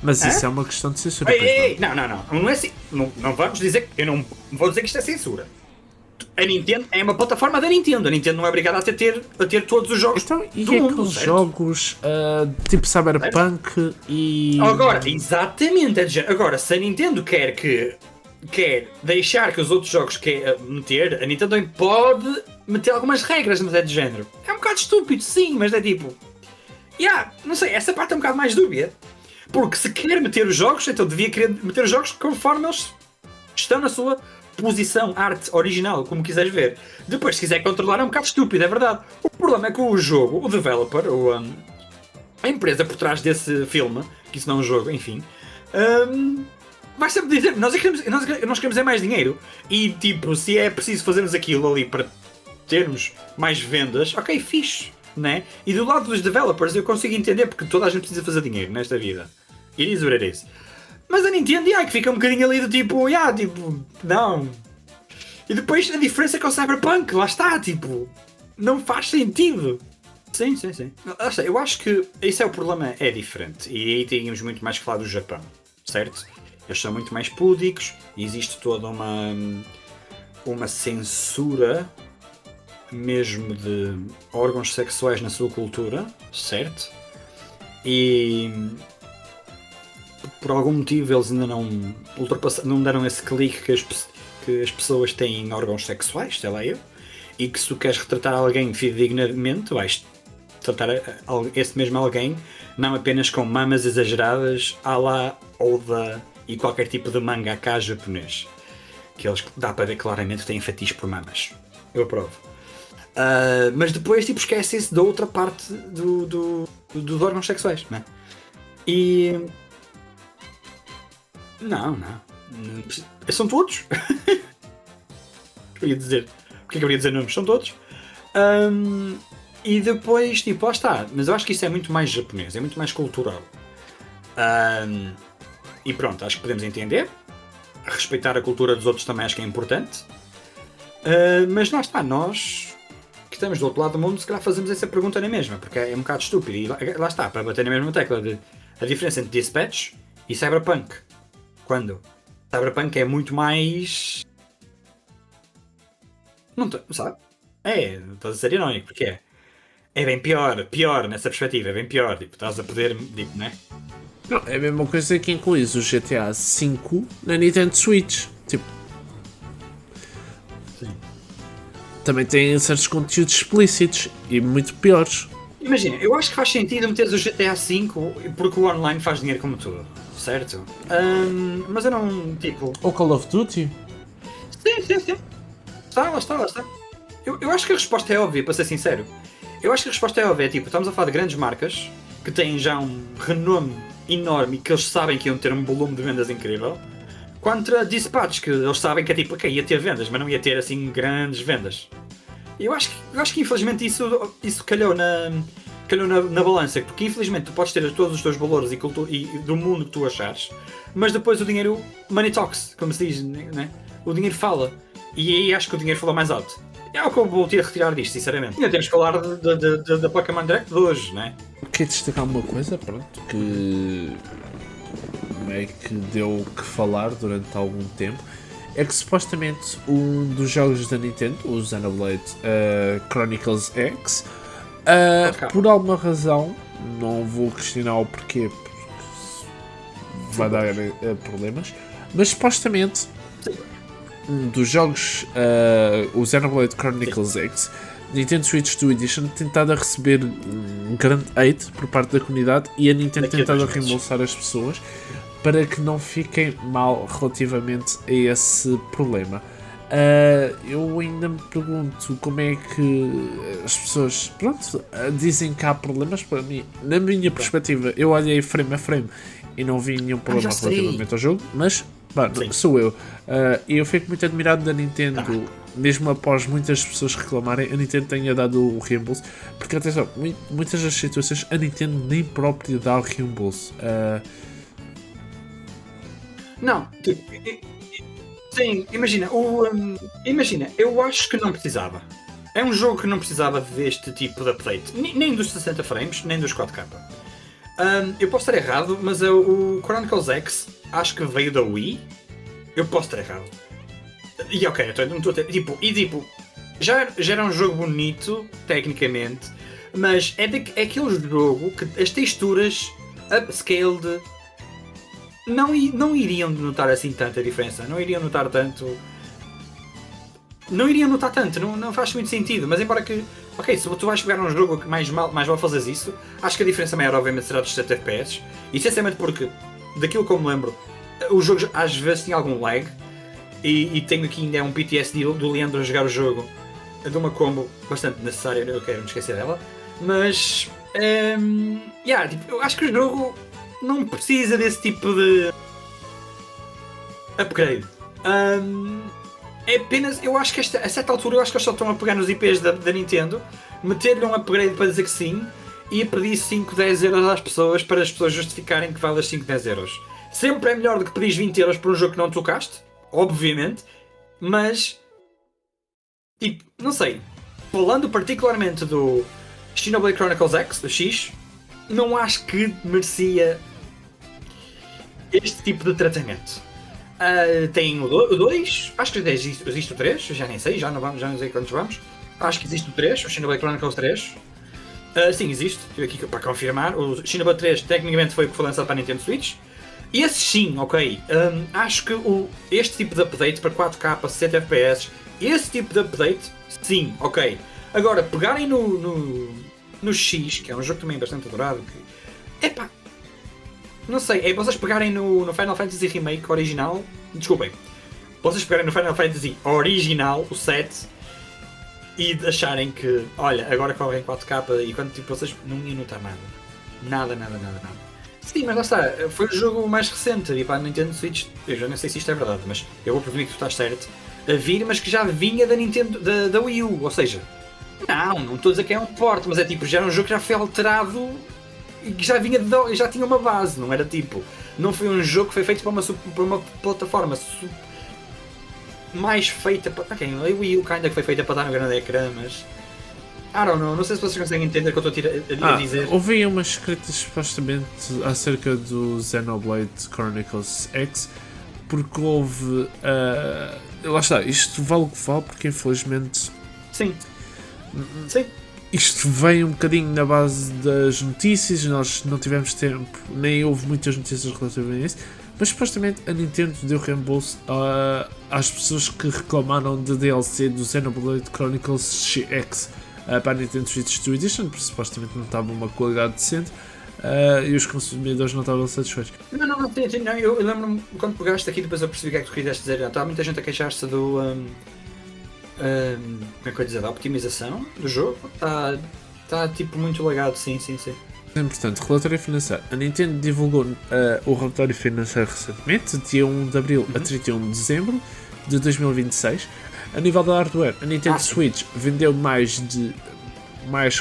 Mas isso é uma questão de censura. Não é assim. Não vamos dizer... Eu não vou dizer que isto é censura. A Nintendo é uma plataforma da Nintendo. A Nintendo não é obrigada a ter todos os jogos então, e do mundo, aqueles jogos tipo Cyberpunk e... Agora, exatamente. Agora, se a Nintendo quer deixar que os outros jogos meter, a Nintendo também pode meter algumas regras, mas é de género. É um bocado estúpido, sim, mas é tipo... não sei, essa parte é um bocado mais dúbia. Porque se quer meter os jogos, então devia querer meter os jogos conforme eles estão na sua posição, arte original, como quiseres ver. Depois, se quiser controlar, é um bocado estúpido, é verdade. O problema é que o jogo, o developer, a empresa por trás desse filme, que isso não é um jogo, enfim, vai sempre dizer, nós queremos é mais dinheiro. E tipo, se é preciso fazermos aquilo ali para termos mais vendas, ok, fixe, né? E do lado dos developers eu consigo entender, porque toda a gente precisa fazer dinheiro nesta vida. It is what it is. Mas a Nintendo, que fica um bocadinho ali do tipo, não. E depois a diferença é que o Cyberpunk, lá está, tipo, não faz sentido. Sim. Eu acho que esse é o problema, é diferente. E aí tínhamos muito mais que falar do Japão, certo? Eles são muito mais púdicos, e existe toda uma censura mesmo de órgãos sexuais na sua cultura, certo? E por algum motivo eles ainda não deram esse clique que as pessoas têm em órgãos sexuais, sei lá eu, e que se tu queres retratar alguém fidedignamente, vais tratar esse mesmo alguém não apenas com mamas exageradas à la Oda e qualquer tipo de mangaka japonês, que eles dá para ver claramente que têm fetiche por mamas. Eu aprovo. Mas depois tipo, esquecem-se da outra parte dos órgãos sexuais, não é? E não. São todos. Eu ia dizer. Porque é que eu ia dizer nomes? São todos. E depois, tipo, lá está. Mas eu acho que isso é muito mais japonês, é muito mais cultural. E pronto, acho que podemos entender. Respeitar a cultura dos outros também acho que é importante. Mas lá está, nós que estamos do outro lado do mundo, se calhar fazemos essa pergunta na mesma, porque é um bocado estúpido. E lá está, para bater na mesma tecla de a diferença entre Dispatch e Cyberpunk. Quando? Cyberpunk é muito mais. Não sabe? Estás a ser irónico, porque é bem pior nessa perspectiva, é bem pior. Tipo, estás a poder. Tipo, né? Não, é a mesma coisa que incluís o GTA V na Nintendo Switch. Tipo. Sim. Também tem certos conteúdos explícitos e muito piores. Imagina, eu acho que faz sentido meteres o GTA V porque o online faz dinheiro como tudo, certo? Mas eu não, tipo... Ou Call of Duty? Sim. Lá está. Eu acho que a resposta é óbvia, para ser sincero. Eu acho que a resposta é óbvia, tipo, estamos a falar de grandes marcas que têm já um renome enorme e que eles sabem que iam ter um volume de vendas incrível, contra Dispatch, que eles sabem que é tipo, ok, ia ter vendas, mas não ia ter assim grandes vendas. Eu acho que infelizmente isso calhou na balança, porque infelizmente tu podes ter todos os teus valores e do mundo que tu achares, mas depois o dinheiro, money talks, como se diz, né? O dinheiro fala, e aí acho que o dinheiro fala mais alto. É o que eu vou ter a retirar disto, sinceramente. Ainda temos que falar da Pokémon Direct de hoje, né? Quero destacar uma coisa, pronto, que meio que deu que falar durante algum tempo. É que supostamente um dos jogos da Nintendo, o Xenoblade Chronicles X, por alguma razão, não vou questionar o porquê, porque vai dar problemas, mas supostamente um dos jogos, o Xenoblade Chronicles X, Nintendo Switch 2 Edition, tentado a receber um grande hate por parte da comunidade e a Nintendo tentado a reembolsar as pessoas para que não fiquem mal relativamente a esse problema. Eu ainda me pergunto como é que as pessoas, pronto, dizem que há problemas. Para mim, na minha perspectiva, eu olhei frame a frame e não vi nenhum problema relativamente ao jogo, mas sou eu. E eu fico muito admirado da Nintendo, mesmo após muitas pessoas reclamarem, a Nintendo tenha dado o reembolso, porque atenção, muitas das situações a Nintendo nem própria dá o reembolso. Não, tipo, sim, imagina, eu acho que não precisava. É um jogo que não precisava deste tipo de update, nem dos 60 frames, nem dos 4K. Eu posso estar errado, mas o Chronicles X acho que veio da Wii. Eu posso estar errado. E ok, não estou a ter. Tipo, já era um jogo bonito, tecnicamente, mas é aquele jogo que as texturas upscaled não iriam notar assim tanta diferença, não iriam notar tanto, não faz muito sentido, mas embora que, ok, se tu vais jogar um jogo que mais vale fazeres isso, acho que a diferença maior obviamente será dos 7 FPS, e essencialmente porque, daquilo que eu me lembro, o jogo às vezes tinha algum lag, E tenho aqui ainda um PTSD do Leandro a jogar o jogo de uma combo bastante necessária, eu quero não esquecer dela. Mas tipo, eu acho que o jogo não precisa desse tipo de upgrade. É apenas, eu acho que a certa altura eu acho que eles só estão a pegar nos IPs da Nintendo, meter-lhe um upgrade para dizer que sim e a pedir 5, 10 euros às pessoas para as pessoas justificarem que vale os 5, 10 euros. Sempre é melhor do que pedir 20 euros por um jogo que não tocaste, obviamente, mas tipo, não sei, falando particularmente do Xenoblade Chronicles X, do X, não acho que merecia este tipo de tratamento. Tem o 2, acho que existe o 3, já nem sei, já não sei quantos vamos. Acho que existe o 3, o Xenoblade Chronicles 3. Sim, existe, estive aqui para confirmar. O Xenoblade 3 tecnicamente foi o que foi lançado para a Nintendo Switch. E esse sim, ok. Acho que este tipo de update para 4K, 60 FPS, esse tipo de update, sim, ok. Agora, pegarem no X, que é um jogo também bastante adorado, que epá, não sei, é vocês pegarem no Final Fantasy Remake original, desculpem, vocês pegarem no Final Fantasy original, o 7, e acharem que, olha, agora correm 4K e quando tipo, vocês não iam notar nada. Nada. Sim, mas lá está, foi o jogo mais recente e para a Nintendo Switch, eu já não sei se isto é verdade, mas eu vou presumir que tu estás certo, a vir, mas que já vinha da Nintendo, da Wii U, ou seja, não estou a dizer que é um port, mas é tipo, já era um jogo que já foi alterado e que já vinha já tinha uma base, não era tipo, não foi um jogo que foi feito para uma plataforma mais feita para, ok, a Wii U ainda que foi feita para dar no grande ecrã, mas I don't know, não sei se vocês conseguem entender o que eu estou a dizer. Ouvi umas escritas supostamente acerca do Xenoblade Chronicles X, porque houve. Lá está, isto vale o que vale, porque infelizmente. Sim. Isto vem um bocadinho na base das notícias, nós não tivemos tempo, nem houve muitas notícias relativamente a isso, mas supostamente a Nintendo deu reembolso às pessoas que reclamaram de DLC do Xenoblade Chronicles X para a Nintendo Switch 2 Edition, porque supostamente não estava uma qualidade decente e os consumidores não estavam satisfeitos. Não, eu lembro-me quando pegaste aqui, depois eu percebi o que é que tu quiseste dizer. Estava muita gente a queixar-se do. Como é que eu ia dizer? Da optimização do jogo. Está tipo muito lagado, sim. Portanto, relatório financeiro. A Nintendo divulgou o relatório financeiro recentemente, dia 1 de abril a 31 de dezembro de 2026. A nível da hardware, a Nintendo Switch vendeu mais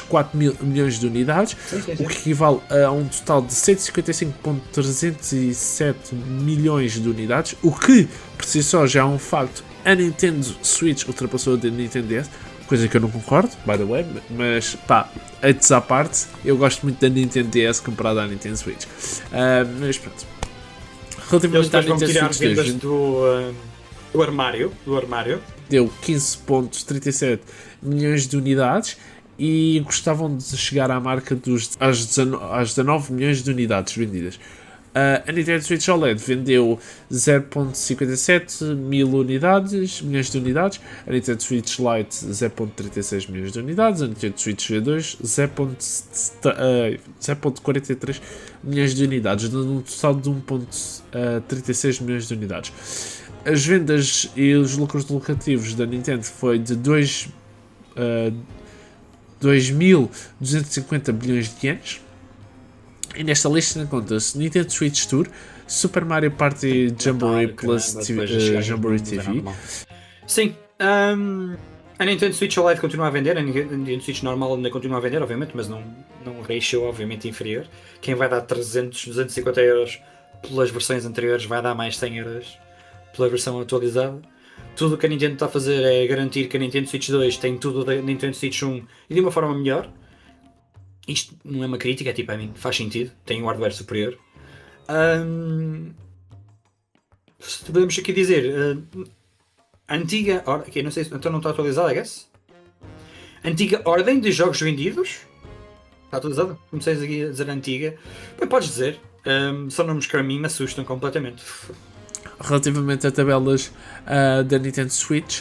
4 milhões de unidades, sim. o que equivale a um total de 155.307 milhões de unidades, o que, por si só, já é um facto. A Nintendo Switch ultrapassou a da Nintendo DS, coisa que eu não concordo, by the way, mas pá, antes à parte, eu gosto muito da Nintendo DS comparada à Nintendo Switch. Mas pronto. Relativamente à Nintendo Switch 2, do armário, deu 15.37 milhões de unidades e gostavam de chegar à marca às 19 milhões de unidades vendidas. A Nintendo Switch OLED vendeu 0.57 milhões de unidades, a Nintendo Switch Lite 0.36 milhões de unidades, a Nintendo Switch V2 0.43 milhões de unidades, dando um total de 1.36 milhões de unidades. As vendas e os lucros lucrativos da Nintendo foi de 2.250 bilhões de ienes. E nesta lista encontra-se Nintendo Switch Tour, Super Mario Party Jamboree Plus Jamboree TV. Sim, a Nintendo Switch OLED continua a vender, a Nintendo Switch normal ainda continua a vender, obviamente, mas não ratio obviamente inferior. Quem vai dar 250 euros pelas versões anteriores vai dar mais 100 euros pela versão atualizada. Tudo o que a Nintendo está a fazer é garantir que a Nintendo Switch 2 tem tudo da Nintendo Switch 1 e de uma forma melhor. Isto não é uma crítica, é tipo, a mim faz sentido, tem um hardware superior. Podemos aqui dizer, a antiga, okay, não sei se então não está atualizada, I guess. Antiga ordem de jogos vendidos. Está atualizada? Comecei aqui a dizer antiga. Bem, podes dizer, são nomes que a mim me assustam completamente. Relativamente a tabelas da Nintendo Switch,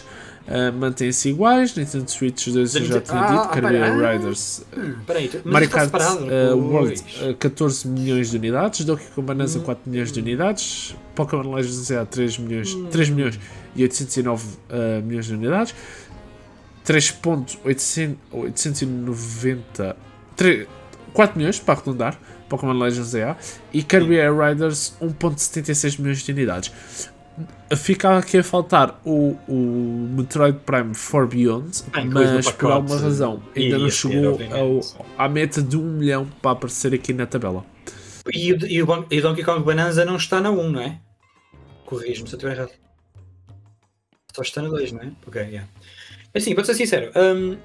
mantêm-se iguais. Nintendo Switch 2 eu já tinha dito. Kirby Riders. Peraí, Mario Kart World 14 milhões de unidades. Donkey Kong Bonanza 4 milhões de unidades. Pokémon Legends ZA 3 milhões e 809 milhões de unidades. 3.890 4 milhões para arredondar. Pokémon Legends ZA. E Kirby Riders 1.76 milhões de unidades. Fica aqui a faltar o Metroid Prime 4 Beyond, mas por alguma razão ainda não chegou à meta de 1 milhão para aparecer aqui na tabela. E o Donkey Kong Bonanza não está na 1, não é? Corrijo-me se eu estiver errado. Só está na 2, não é? Ok, yeah. Assim, para ser sincero, eu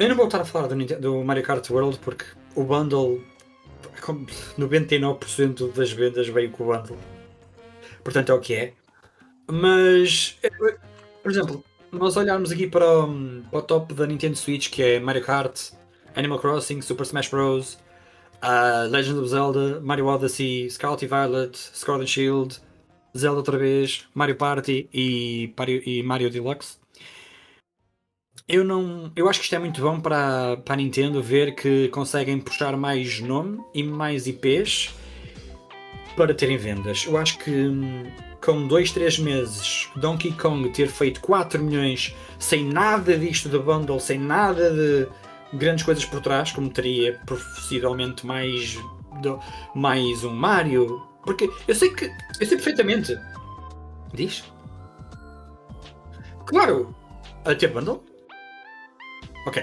não vou estar a falar do Mario Kart World porque o bundle, 99% das vendas veio com o bundle. Portanto é o que é. Mas, por exemplo, nós olharmos aqui para o top da Nintendo Switch, que é Mario Kart, Animal Crossing, Super Smash Bros, Legend of Zelda, Mario Odyssey, Scarlet Violet, Sword and Shield, Zelda outra vez, Mario Party e Mario Deluxe. Eu acho que isto é muito bom para a Nintendo ver que conseguem puxar mais nome e mais IPs para terem vendas. Eu acho que com 2-3 meses Donkey Kong ter feito 4 milhões sem nada disto de bundle, sem nada de grandes coisas por trás, como teria possivelmente mais um Mario, porque eu sei perfeitamente. Diz? Claro, a ter bundle. Ok.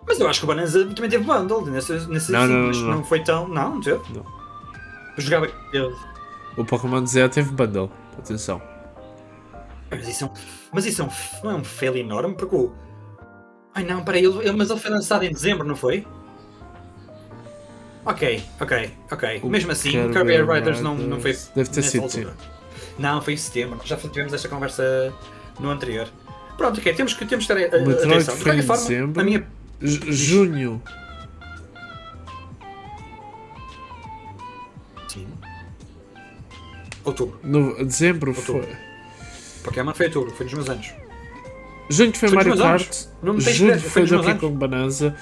Mas eu acho que o Bonanza também teve bundle nesse não foi tão. Não teve? Não. Eu jogava. O Pokémon ZA teve bundle, atenção. Mas isso não é um fail enorme, porque o. Ai não, peraí, mas ele foi lançado em dezembro, não foi? Ok. Mesmo assim, o Kirby Riders não foi. Deve ter sido, sim. Não, foi em setembro. Já tivemos esta conversa no anterior. Pronto, ok, temos que estar o Metroid atenção. Foi em dezembro. Junho. Sim. Outubro. Dezembro foi. Pokémon foi outubro, foi nos meus anos. Junho foi Mario Kart. Junho foi Donkey Kong Bonanza.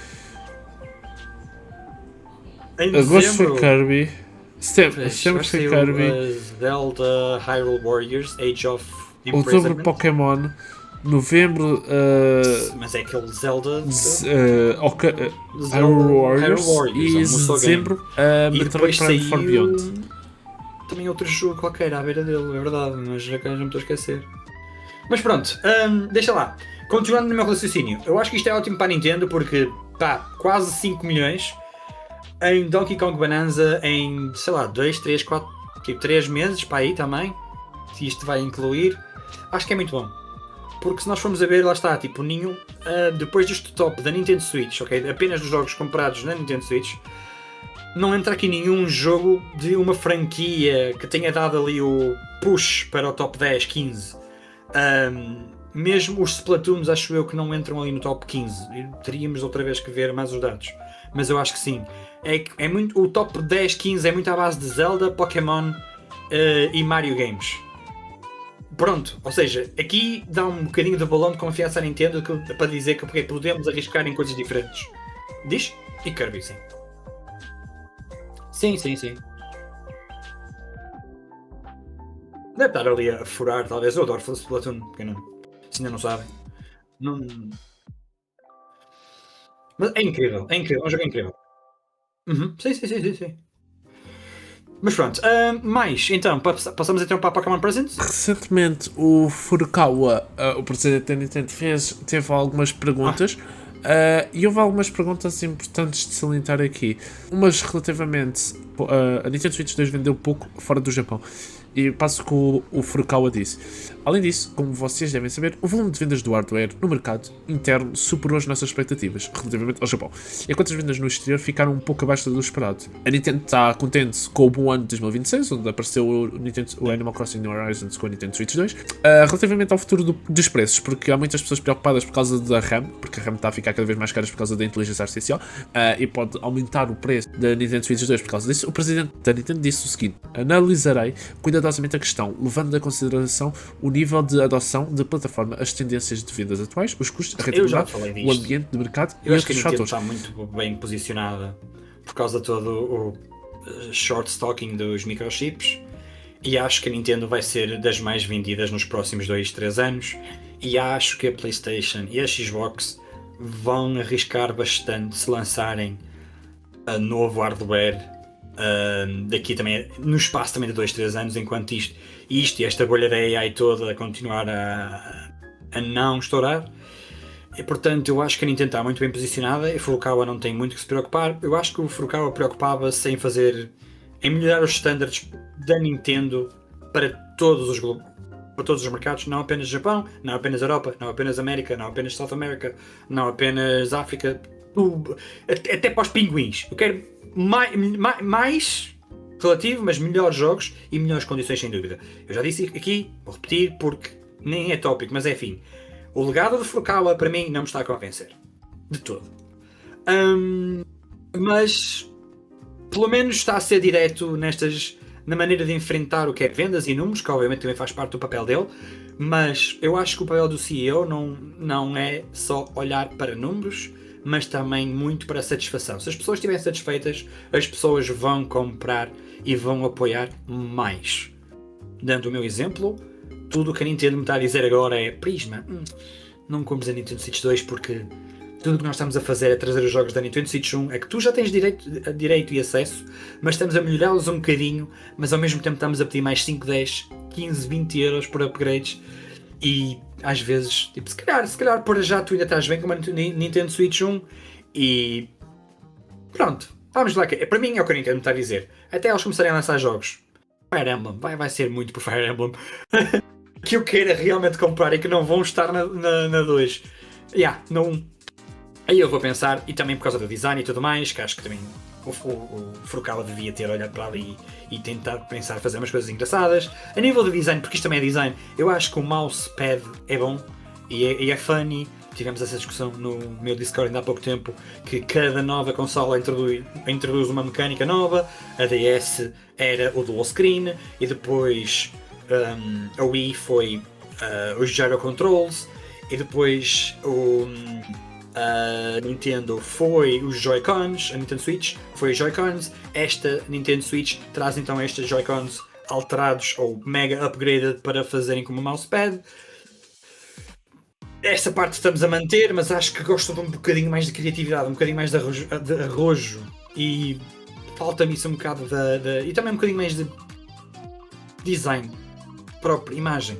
Agosto foi Kirby. Setembro foi Kirby. Zelda, Hyrule Warriors, Age of Imprisonment. Outubro Pokémon. Novembro. Mas é aquele Zelda. Hyrule Warriors. E dezembro Metroid Prime 4 Beyond. Também outro jogo qualquer à beira dele, é verdade, mas já me estou a esquecer. Mas pronto, deixa lá. Continuando no meu raciocínio, eu acho que isto é ótimo para a Nintendo porque quase 5 milhões em Donkey Kong Bonanza em, sei lá, 2, 3, 4, 3 meses para aí também. Se isto vai incluir, acho que é muito bom. Porque se nós formos a ver, lá está, tipo, nenhum. Depois deste top da Nintendo Switch, ok? Apenas dos jogos comprados na Nintendo Switch, não entra aqui nenhum jogo de uma franquia que tenha dado ali o push para o top 10, 15. Mesmo os Splatoons, acho eu que não entram ali no top 15. Teríamos outra vez que ver mais os dados. Mas eu acho que sim. É muito, o top 10, 15 é muito à base de Zelda, Pokémon e Mario Games. Pronto, ou seja, aqui dá um bocadinho de balão de confiança à Nintendo para dizer que podemos arriscar em coisas diferentes. Diz? E Kirby, sim. Sim. Deve estar ali a furar, talvez. Eu adoro Splatoon, se ainda não sabem. Não... Mas é incrível, um jogo incrível. Sim. Mas pronto, então, passamos então para a Pokémon Presents? Recentemente o Furukawa, o presidente da Nintendo, teve algumas perguntas. E houve algumas perguntas importantes de salientar aqui. Umas relativamente. A Nintendo Switch 2 vendeu pouco fora do Japão. E passo que o Furukawa disse. Além disso, como vocês devem saber, o volume de vendas do hardware no mercado interno superou as nossas expectativas relativamente ao Japão, enquanto as vendas no exterior ficaram um pouco abaixo do esperado. A Nintendo está contente com o bom ano de 2026, onde apareceu o Animal Crossing New Horizons com a Nintendo Switch 2. Relativamente ao futuro dos preços, porque há muitas pessoas preocupadas por causa da RAM, porque a RAM está a ficar cada vez mais cara por causa da inteligência artificial, e pode aumentar o preço da Nintendo Switch 2 por causa disso. O presidente da Nintendo disse o seguinte: analisarei cuidadosamente cuidadosamente a questão, levando em consideração o nível de adoção da plataforma, as tendências de vendas atuais, os custos, a rentabilidade, o ambiente de mercado e Eu acho que a outros Nintendo fatores. está muito bem posicionada por causa de todo o short stocking dos microchips, e acho que a Nintendo vai ser das mais vendidas nos próximos 2-3 anos, e acho que a PlayStation e a Xbox vão arriscar bastante se lançarem a novo hardware daqui também, no espaço também de 2-3 anos, enquanto isto e esta bolha da AI toda a continuar a não estourar. E, portanto, eu acho que a Nintendo está muito bem posicionada e Furukawa não tem muito que se preocupar. Eu acho que o Furukawa preocupava-se em melhorar os standards da Nintendo para todos os mercados, não apenas Japão, não apenas Europa, não apenas América, não apenas South America, não apenas África, até para os pinguins. Eu quero mais relativo, mas melhores jogos e melhores condições, sem dúvida. Eu já disse aqui, vou repetir porque nem é tópico, mas é fim. O legado de Furukawa para mim não me está a convencer. De todo. Mas pelo menos está a ser direto na maneira de enfrentar o que é vendas e números, que obviamente também faz parte do papel dele, mas eu acho que o papel do CEO não é só olhar para números, mas também muito para a satisfação. Se as pessoas estiverem satisfeitas, as pessoas vão comprar e vão apoiar mais. Dando o meu exemplo, tudo o que a Nintendo me está a dizer agora é: Prisma, não compres a Nintendo Switch 2 porque tudo o que nós estamos a fazer é trazer os jogos da Nintendo Switch 1, é que tu já tens direito e acesso, mas estamos a melhorá-los um bocadinho, mas ao mesmo tempo estamos a pedir mais 5, 10, 15, 20 euros por upgrades, e às vezes, tipo, se calhar por já tu ainda estás bem com uma Nintendo Switch 1 e pronto, vamos lá, para mim é o que a Nintendo me está a dizer, até eles começarem a lançar jogos. Fire Emblem, vai ser muito por Fire Emblem que eu queira realmente comprar e que não vão estar na 2. Não. Aí eu vou pensar, e também por causa do design e tudo mais, que acho que também o Furukawa devia ter olhado para ali e tentado pensar fazer umas coisas engraçadas. A nível de design, porque isto também é design, eu acho que o mousepad é bom e é funny. Tivemos essa discussão no meu Discord ainda há pouco tempo, que cada nova consola introduz uma mecânica nova. A DS era o dual screen e depois a Wii foi os gyro controls e depois a Nintendo foi os Joy-Cons, a Nintendo Switch foi os Joy-Cons. Esta Nintendo Switch traz então estes Joy-Cons alterados ou mega upgraded para fazerem como mousepad. Essa parte estamos a manter, mas acho que gosto de um bocadinho mais de criatividade, um bocadinho mais de arrojo, e falta-me isso um bocado e também um bocadinho mais de design, própria imagem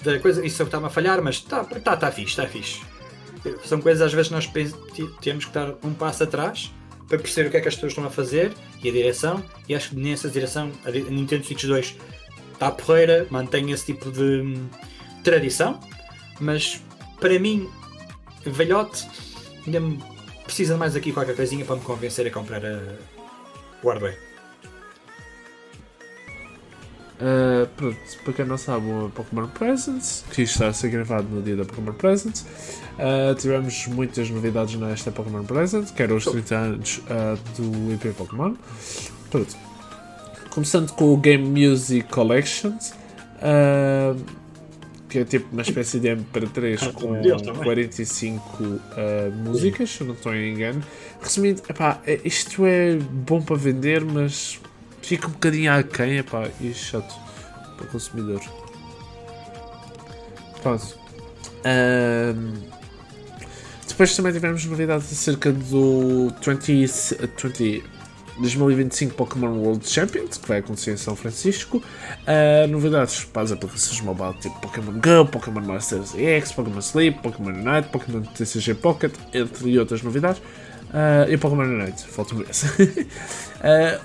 da coisa. Isso está-me a falhar, mas está fixe. São coisas às vezes nós temos que dar um passo atrás para perceber o que é que as pessoas estão a fazer e a direção, e acho que nessa direção a Nintendo Switch 2 está porreira, mantém esse tipo de tradição, mas para mim, velhote, ainda precisa mais aqui qualquer coisinha para me convencer a comprar o hardware. Pronto, para quem não sabe, o Pokémon Presents, que está a ser gravado no dia da Pokémon Presents, tivemos muitas novidades nesta Pokémon Present, que eram os 30 anos do IP Pokémon. Pronto. Começando com o Game Music Collections, que é tipo uma espécie de MP3 com 45 músicas, se não estou em engano. Resumindo, isto é bom para vender, mas fica um bocadinho aquém, e chato para o consumidor. Pronto. Depois também tivemos novidades acerca do 2025 Pokémon World Champions, que vai acontecer em São Francisco. Novidades para as aplicações mobile tipo Pokémon Go, Pokémon Masters EX, Pokémon Sleep, Pokémon Unite, Pokémon TCG Pocket, entre outras novidades. E Pokémon Unite, falta-me esse.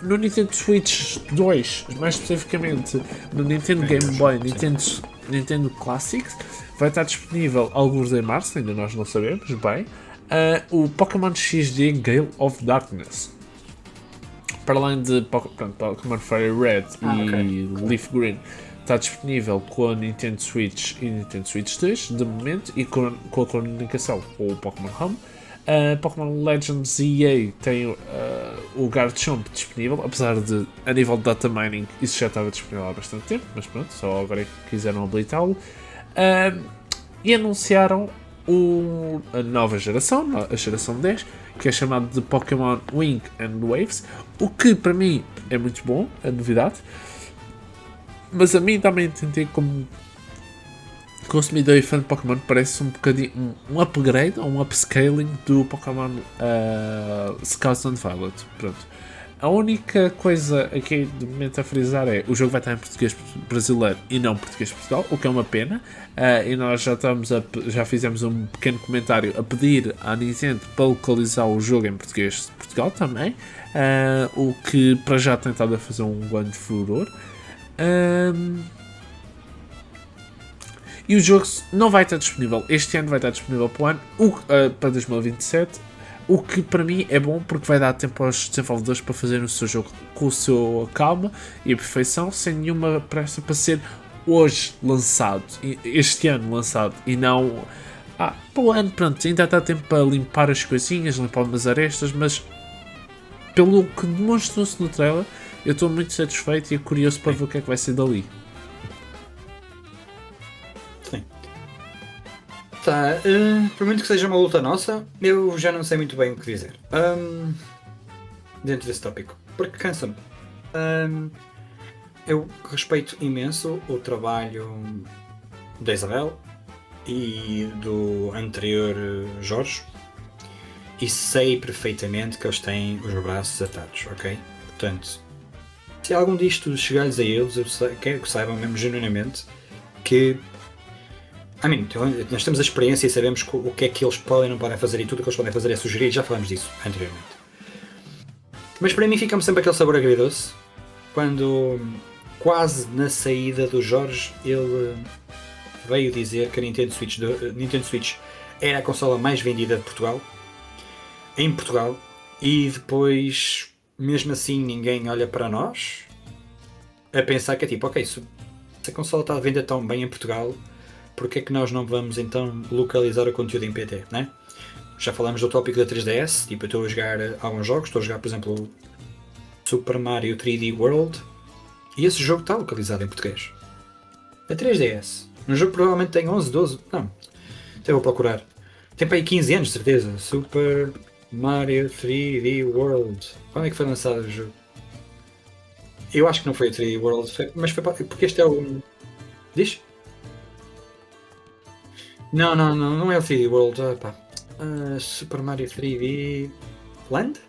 No Nintendo Switch 2, mais especificamente no Nintendo Game Boy, Nintendo Classics, vai estar disponível alguns em março, ainda nós não sabemos bem, o Pokémon XD Gale of Darkness. Para além de Pokémon Fire Red e Leaf Green, está disponível com a Nintendo Switch e Nintendo Switch 2, de momento, e com a comunicação com o Pokémon Home. Pokémon Legends EA tem o Garchomp disponível, apesar de, a nível de data mining, isso já estava disponível há bastante tempo, mas pronto, só agora é que quiseram habilitá-lo. E anunciaram a nova geração, a geração 10, que é chamada de Pokémon Wing and Waves, o que para mim é muito bom, a novidade, mas a mim também tentei como consumidor e fã de Pokémon, parece um bocadinho um upgrade ou um upscaling do Pokémon Scarlet and Violet. Pronto. A única coisa aqui de momento a frisar é o jogo vai estar em português brasileiro e não português de Portugal, o que é uma pena. E nós já fizemos um pequeno comentário a pedir à Nintendo para localizar o jogo em português de Portugal também, o que para já tem estado a fazer um grande furor. E o jogo não vai estar disponível este ano, vai estar disponível para o ano, para 2027. O que para mim é bom porque vai dar tempo aos desenvolvedores para fazerem o seu jogo com a sua calma e a perfeição, sem nenhuma pressa para ser hoje lançado, este ano lançado, e não para o ano. Pronto, ainda dá tempo para limpar as coisinhas, limpar umas arestas, mas pelo que demonstrou-se no trailer, eu estou muito satisfeito e curioso para ver o que é que vai ser dali. Tá, por muito que seja uma luta nossa, eu já não sei muito bem o que dizer dentro desse tópico, porque cansa-me. Eu respeito imenso o trabalho da Isabel e do anterior Jorge, e sei perfeitamente que eles têm os braços atados, ok? Portanto, se algum disto chegar-lhes a eles, eu quero que saibam mesmo genuinamente que nós temos a experiência e sabemos o que é que eles podem e não podem fazer, e tudo o que eles podem fazer é sugerir, já falamos disso anteriormente. Mas para mim fica-me sempre aquele sabor agridoce quando, quase na saída do Jorge, ele veio dizer que a Nintendo Switch era a consola mais vendida de Portugal, em Portugal, e depois, mesmo assim, ninguém olha para nós a pensar que é tipo, ok, se a consola está a vender tão bem em Portugal, porque é que nós não vamos então localizar o conteúdo em PT, né? Já falamos do tópico da 3DS, tipo, eu estou a jogar alguns jogos, estou a jogar, por exemplo, Super Mario 3D World, e esse jogo está localizado em português. A 3DS, um jogo que provavelmente tem 11, 12, não, até vou procurar. Tem para aí 15 anos, de certeza. Super Mario 3D World. Quando é que foi lançado o jogo? Eu acho que não foi o 3D World, mas foi porque este é o... Diz? Não é o 3D World, Super Mario 3D Land?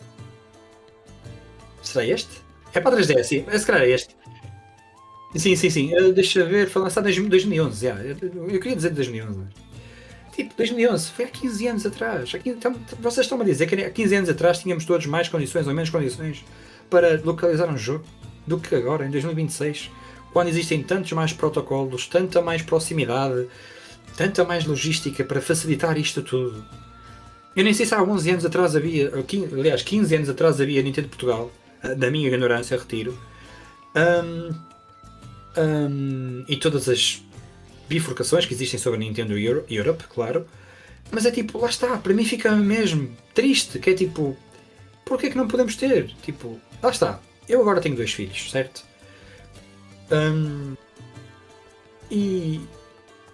Será este? É para 3DS, sim, se calhar é este. Sim. Deixa ver, foi lançado em 2011, eu queria dizer 2011. Tipo, 2011, foi há 15 anos atrás. Então, vocês estão a dizer que há 15 anos atrás tínhamos todos mais condições ou menos condições para localizar um jogo do que agora, em 2026, quando existem tantos mais protocolos, tanta mais proximidade, tanta mais logística para facilitar isto tudo. Eu nem sei se há 11 anos atrás havia, aliás, 15 anos atrás havia Nintendo Portugal, da minha ignorância, retiro, e todas as bifurcações que existem sobre a Nintendo Europe, claro, mas é tipo, lá está, para mim fica mesmo triste, que é tipo, porquê que não podemos ter? Tipo, lá está, eu agora tenho 2 filhos, certo? E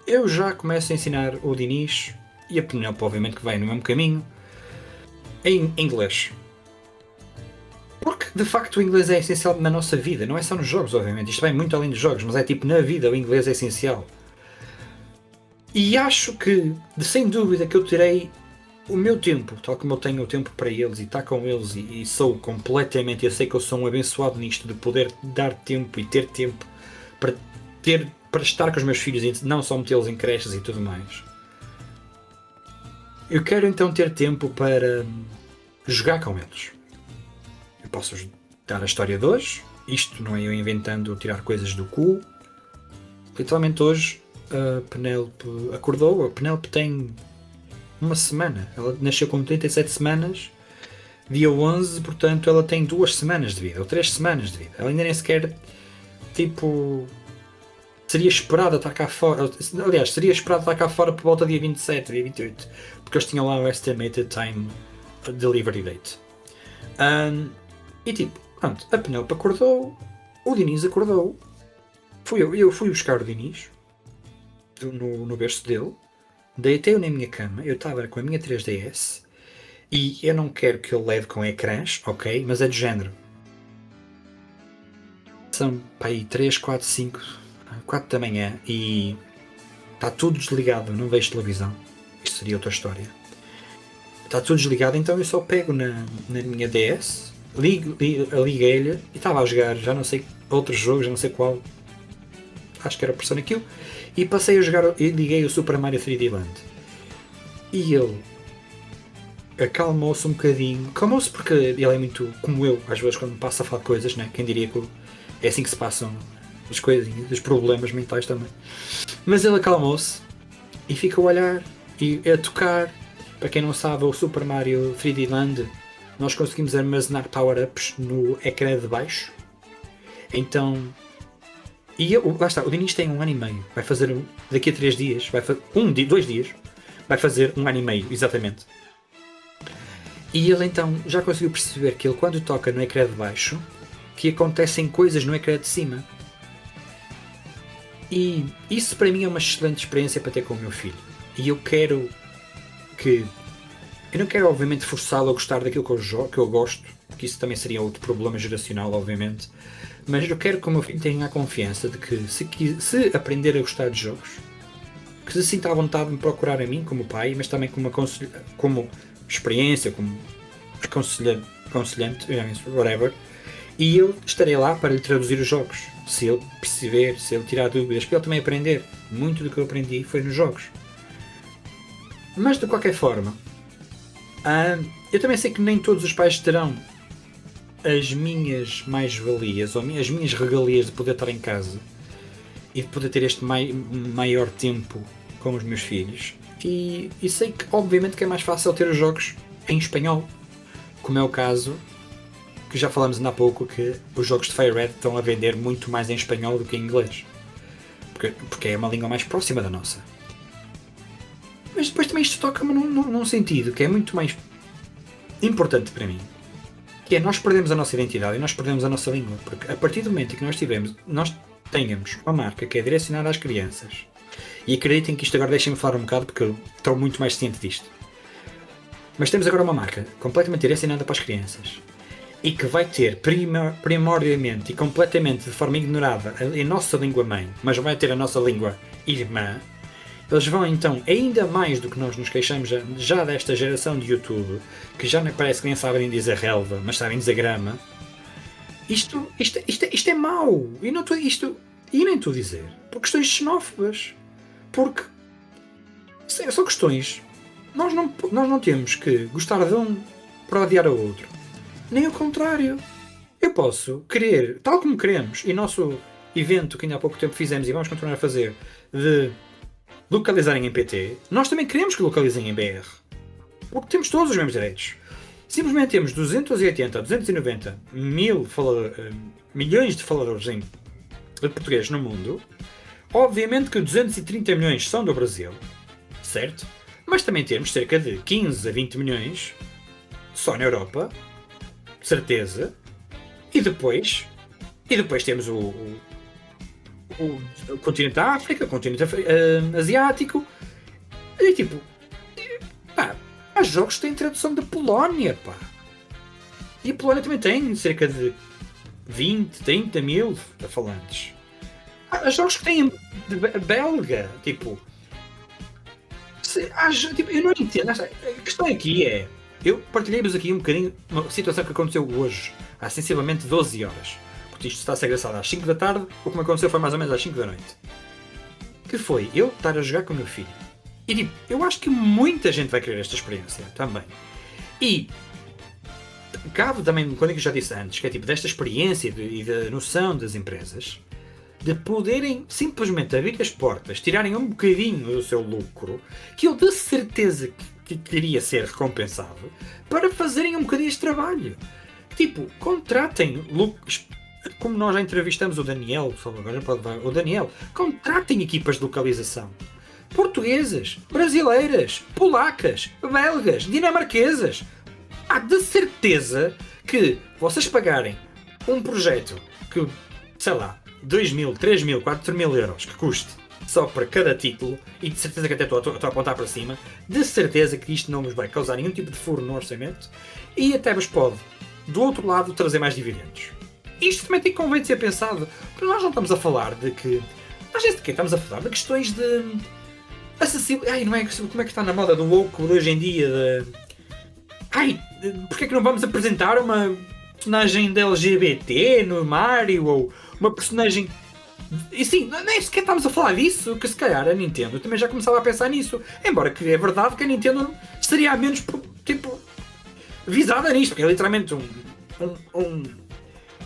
eu já começo a ensinar o Dinis e a Penelope, obviamente, que vai no mesmo caminho, em inglês. Porque, de facto, o inglês é essencial na nossa vida, não é só nos jogos, obviamente. Isto vai muito além dos jogos, mas é tipo, na vida o inglês é essencial. E acho que, sem dúvida, que eu terei o meu tempo, tal como eu tenho o tempo para eles e estar com eles, e sou completamente, eu sei que eu sou um abençoado nisto, de poder dar tempo e ter tempo para estar com os meus filhos e não só metê-los em creches e tudo mais. Eu quero então ter tempo para jogar com eles. Eu posso dar a história de hoje, isto não é eu inventando tirar coisas do cu. Literalmente hoje a Penelope acordou, a Penelope tem uma semana, ela nasceu com 37 semanas, dia 11, portanto ela tem 2 semanas de vida, ou 3 semanas de vida, ela ainda nem sequer, tipo, seria esperado estar cá fora. Aliás, seria esperado estar cá fora por volta do dia 27, dia 28. Porque eles tinham lá o Estimated Time Delivery Date. E tipo, pronto, a Penelope acordou, o Diniz acordou. Eu fui buscar o Diniz no berço dele, deitei-o na minha cama, eu estava com a minha 3DS e eu não quero que ele leve com ecrãs, ok? Mas é de género. São para aí 3, 4, 5, 4 da manhã e está tudo desligado, não vejo televisão. Isto seria outra história. Está tudo desligado, então eu só pego na minha DS, liguei-lhe e estava a jogar, já não sei, outro jogo, já não sei qual. Acho que era Persona Q. E passei a jogar, e liguei o Super Mario 3D Land. E ele acalmou-se um bocadinho. Acalmou-se porque ele é muito como eu, às vezes quando me passa a falar de coisas, né? Quem diria que é assim que se passam as coisas, os problemas mentais também. Mas ele acalmou-se e ficou a olhar e a tocar. Para quem não sabe, o Super Mario 3D Land, nós conseguimos armazenar power-ups no ecrã de baixo. Então... E lá está, o Diniz tem 1 ano e meio. Vai fazer daqui a 3 dias, 2 dias, vai fazer 1 ano e meio, exatamente. E ele então já conseguiu perceber que ele quando toca no ecrã de baixo, que acontecem coisas no ecrã de cima. E isso para mim é uma excelente experiência para ter com o meu filho. E eu quero que... Eu não quero obviamente forçá-lo a gostar daquilo que eu gosto, porque isso também seria outro problema geracional, obviamente. Mas eu quero que o meu filho tenha a confiança de que se aprender a gostar de jogos, que se sinta à vontade de me procurar a mim como pai, mas também como experiência, como aconselhante, whatever, e eu estarei lá para lhe traduzir os jogos, se ele perceber, se ele tirar dúvidas, para ele também aprender. Muito do que eu aprendi foi nos jogos. Mas de qualquer forma, eu também sei que nem todos os pais terão as minhas mais-valias ou as minhas regalias de poder estar em casa e de poder ter este maior tempo com os meus filhos. E sei que obviamente que é mais fácil ter os jogos em espanhol, como é o caso que já falamos ainda há pouco, que os jogos de Fire Red estão a vender muito mais em espanhol do que em inglês, porque é uma língua mais próxima da nossa. Mas depois também isto toca-me num sentido que é muito mais importante para mim, que é nós perdemos a nossa identidade e nós perdemos a nossa língua, porque a partir do momento em que nós tenhamos uma marca que é direcionada às crianças, e acreditem que isto agora deixem-me falar um bocado porque eu estou muito mais ciente disto, mas temos agora uma marca completamente direcionada para as crianças e que vai ter primordialmente e completamente de forma ignorada a nossa língua mãe, mas vai ter a nossa língua irmã. Eles vão então, ainda mais do que nós nos queixamos já desta geração de YouTube, que já parece que nem sabem dizer relva, mas sabem dizer grama. Isto é mau. E nem estou a dizer por questões xenófobas. Porque são questões. Nós não temos que gostar de um para odiar o outro. Nem o contrário. Eu posso querer, tal como queremos, e nosso evento que ainda há pouco tempo fizemos e vamos continuar a fazer, de localizarem em PT, nós também queremos que localizem em BR. Porque temos todos os mesmos direitos. Simplesmente temos 280 a 290 milhões de faladores de português no mundo. Obviamente que 230 milhões são do Brasil, certo? Mas também temos cerca de 15 a 20 milhões só na Europa, certeza. E depois temos o continente da África, o continente asiático. E tipo, pá, há jogos que têm tradução da Polónia, pá. E a Polónia também tem cerca de 20, 30 mil falantes. Há jogos que têm belga, tipo... eu não entendo. A questão aqui é... Eu partilhei-vos aqui um bocadinho uma situação que aconteceu hoje, há sensivelmente 12 horas. Porque isto está a ser gravado às 5 da tarde, o que me aconteceu foi mais ou menos às 5 da noite. Que foi eu estar a jogar com o meu filho. E tipo, eu acho que muita gente vai querer esta experiência também. E cabe também, quando eu já disse antes, que é tipo desta experiência e da noção das empresas, de poderem simplesmente abrir as portas, tirarem um bocadinho do seu lucro, que eu de certeza que queria ser recompensado, para fazerem um bocadinho este trabalho. Tipo, contratem como nós já entrevistamos o Daniel, agora pode dar, o Daniel, contratem equipas de localização. Portuguesas, brasileiras, polacas, belgas, dinamarquesas. Há de certeza que vocês pagarem um projeto que, sei lá, 2.000, 3.000, 4.000 euros que custe só para cada título, e de certeza que até estou a apontar para cima, de certeza que isto não vos vai causar nenhum tipo de furo no orçamento e até vos pode, do outro lado, trazer mais dividendos. Isto também tem que convém de ser pensado, porque nós não estamos a falar de que... Nós de quê? Estamos a falar de questões de... acessível... Ai, não é? Como é que está na moda do woke de hoje em dia? Ai, porque é que não vamos apresentar uma personagem de LGBT no Mario? Ou uma personagem... E sim, nem sequer estamos a falar disso, que se calhar a Nintendo também já começava a pensar nisso. Embora que é verdade que a Nintendo estaria menos, tipo, visada nisto, porque é literalmente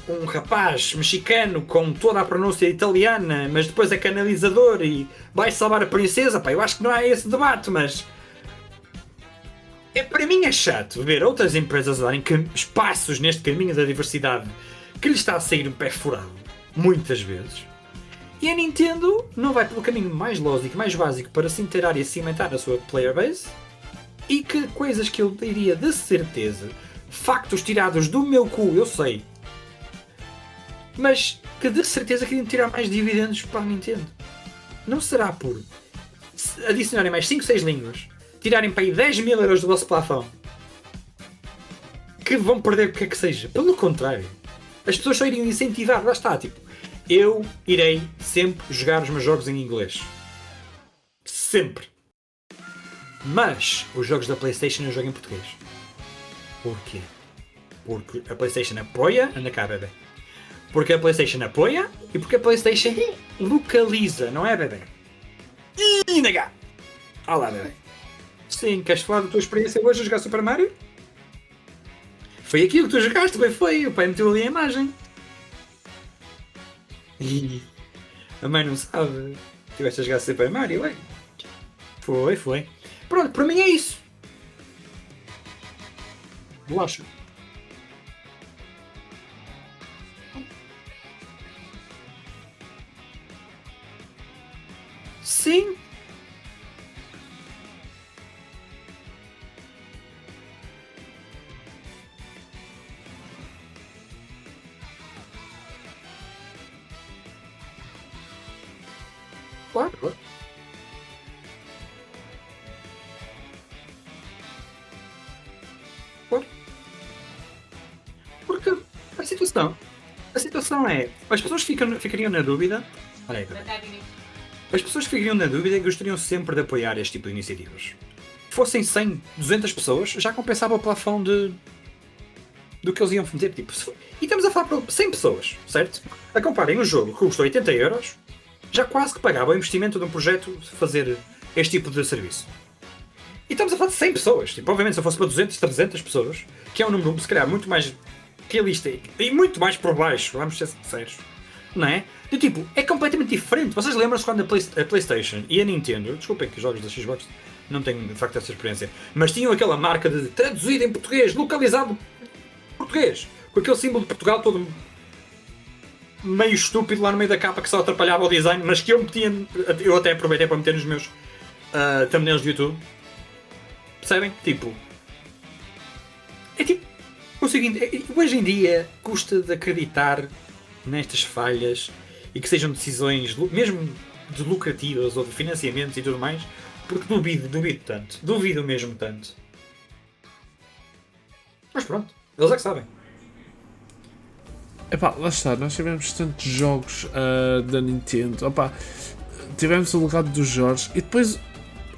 um rapaz mexicano com toda a pronúncia italiana, mas depois é canalizador e vai salvar a princesa. Pá, eu acho que não há esse debate, mas... para mim é chato ver outras empresas darem espaços neste caminho da diversidade que lhe está a sair um pé furado, muitas vezes. E a Nintendo não vai pelo caminho mais lógico, mais básico para se inteirar e cimentar a sua player base, e que coisas que eu diria de certeza, factos tirados do meu cu, eu sei, mas que de certeza queriam tirar mais dividendos para a Nintendo. Não será por adicionarem mais 5, 6 línguas, tirarem para aí 10.000 euros do vosso plafond, que vão perder o que é que seja. Pelo contrário, as pessoas só iriam incentivar, lá está, tipo, eu irei sempre jogar os meus jogos em inglês. Sempre. Mas os jogos da PlayStation eu jogo em português. Porquê? Porque a PlayStation apoia... Anda cá, bebê. Porque a PlayStation apoia e porque a PlayStation localiza, não é, bebê? Anda cá! Olá, bebê. Sim, queres falar da tua experiência hoje a jogar Super Mario? Foi aquilo que tu jogaste, bem foi. O pai meteu ali a imagem. E a mãe não sabe. Tiveste a jogar Super Mario, ué? Foi. Pronto, para mim é isso. Bolacha. Sim. Claro. Claro. Porque a situação é, as pessoas ficariam na dúvida. Olha aí, as pessoas ficariam na dúvida e gostariam sempre de apoiar este tipo de iniciativas. Se fossem 100, 200 pessoas, já compensava o plafond do que eles iam meter. Tipo, e estamos a falar para 100 pessoas, certo? A comparem um jogo que custou 80 euros, já quase que pagava o investimento de um projeto de fazer este tipo de serviço. E estamos a falar de 100 pessoas. Tipo, obviamente, se eu fosse para 200, 300 pessoas, que é um número, se calhar, muito mais realista e muito mais por baixo, vamos ser sinceros, não é? De tipo, é completamente diferente. Vocês lembram-se quando a PlayStation e a Nintendo, desculpem que os jogos da Xbox não tenho de facto essa experiência, mas tinham aquela marca de traduzido em português, localizado em português, com aquele símbolo de Portugal todo meio estúpido lá no meio da capa que só atrapalhava o design, mas que eu até aproveitei para meter nos meus thumbnails do YouTube. Percebem? Tipo, é tipo o seguinte, hoje em dia custa de acreditar nestas falhas e que sejam decisões mesmo de lucrativas ou de financiamentos e tudo mais, porque duvido tanto, duvido mesmo tanto. Mas pronto, eles é que sabem. Epá, lá está, nós tivemos tantos jogos da Nintendo, opá, tivemos o legado dos Jorge e depois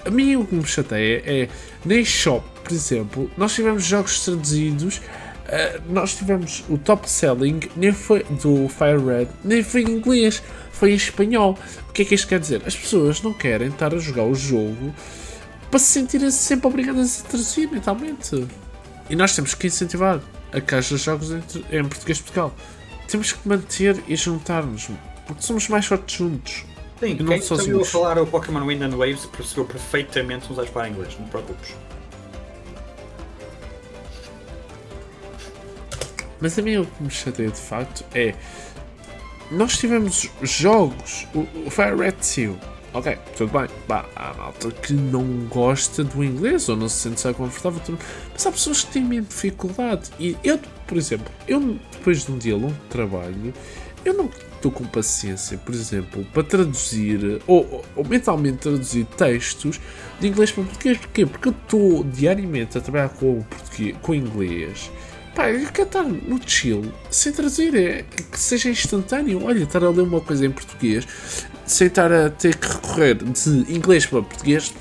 a mim o que me chateia é na eShop, por exemplo, nós tivemos jogos traduzidos, nós tivemos o top selling nem foi do Fire Red, nem foi em inglês, foi em espanhol. O que é que isto quer dizer? As pessoas não querem estar a jogar o jogo para se sentirem sempre obrigadas a traduzir mentalmente. E nós temos que incentivar a caixa de jogos em português de Portugal. Temos que manter e juntar-nos, porque somos mais fortes juntos. Sim, quem ouviu a falar o Pokémon Wind and Waves percebeu perfeitamente usar para inglês, não te preocupes. Mas a mim o que me chateia de facto é. Nós tivemos jogos, o Fire Red Seal. Ok, tudo bem. Bah, há malta que não gosta do inglês ou não se sente só confortável. Mas há pessoas que têm mesmo dificuldade. E eu, por exemplo, depois de um dia longo de trabalho, eu não estou com paciência, por exemplo, para traduzir ou mentalmente traduzir textos de inglês para português. Porquê? Porque eu estou diariamente a trabalhar com o português, com o inglês. Pá, eu quero estar no chill, sem traduzir, que seja instantâneo. Olha, estar a ler uma coisa em português, sem estar a ter que recorrer de inglês para português,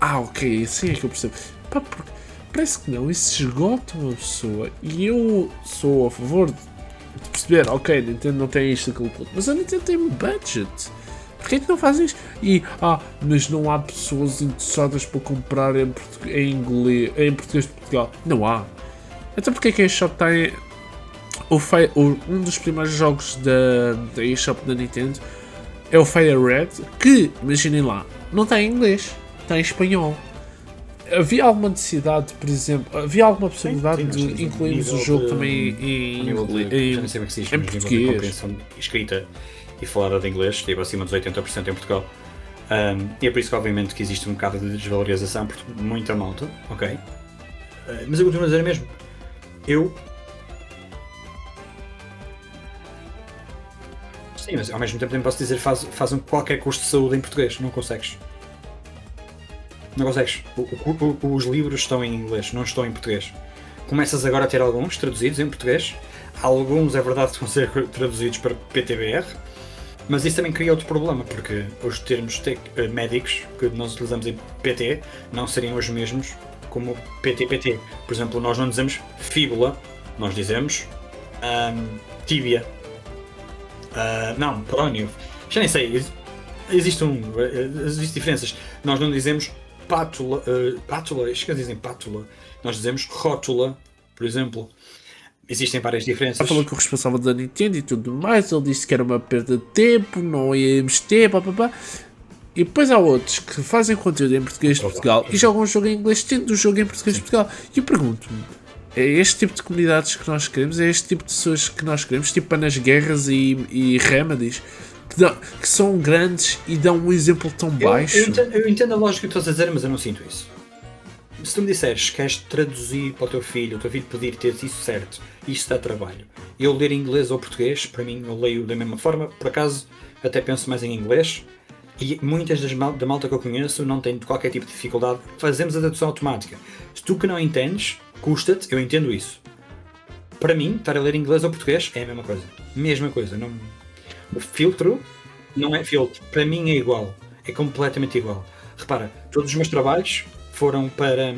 ok, assim é que eu percebo. Pá, porque parece que não, isso esgota uma pessoa. E eu sou a favor de perceber, ok, Nintendo não tem isto, aquilo tudo, mas a Nintendo tem budget. Porquê é que não fazem isto? E, mas não há pessoas interessadas para comprar em português de Portugal. Não há. Então porque é que a eShop tem um dos primeiros jogos da eShop da Nintendo é o Fire Red, que, imaginem lá, não está em inglês, está em espanhol. Havia alguma necessidade, por exemplo, havia alguma possibilidade de incluirmos o jogo também em português? Compreensão escrita e falada de inglês, esteve acima dos 80% em Portugal. E é por isso que obviamente que existe um bocado de desvalorização, porque muita malta, ok? Mas eu continuo a dizer mesmo. Sim, mas ao mesmo tempo também posso dizer faz qualquer curso de saúde em português, não consegues. Não consegues. Os livros estão em inglês, não estão em português. Começas agora a ter alguns traduzidos em português. Alguns, é verdade, que vão ser traduzidos para PTBR, mas isso também cria outro problema, porque os termos médicos que nós utilizamos em PT não seriam os mesmos como PTPT. Por exemplo, nós não dizemos fíbula, nós dizemos tíbia. Não, prónio. Já nem sei. Existem diferenças. Nós não dizemos pátula. Acho que dizem pátula. Nós dizemos rótula, por exemplo. Existem várias diferenças. Falou que o responsável da Nintendo e tudo mais, ele disse que era uma perda de tempo, não íamos ter, papapá. E depois há outros que fazem conteúdo em português de Portugal e jogam um jogo em inglês tendo o jogo em português de Portugal. E eu pergunto-me, é este tipo de comunidades que nós queremos? É este tipo de pessoas que nós queremos? Tipo nas guerras e remedies que são grandes e dão um exemplo tão baixo? Eu entendo a lógica que tu estás a dizer, mas eu não sinto isso. Se tu me disseres que queres traduzir para o teu filho pedir ter isso certo, isto dá trabalho. Eu ler inglês ou português, para mim eu leio da mesma forma, por acaso até penso mais em inglês. E muitas da malta que eu conheço não tem qualquer tipo de dificuldade. Fazemos a tradução automática. Se tu que não entendes, custa-te, eu entendo isso. Para mim, estar a ler inglês ou português é a mesma coisa. Mesma coisa. Não... O filtro não é filtro. Para mim é igual. É completamente igual. Repara, todos os meus trabalhos foram para...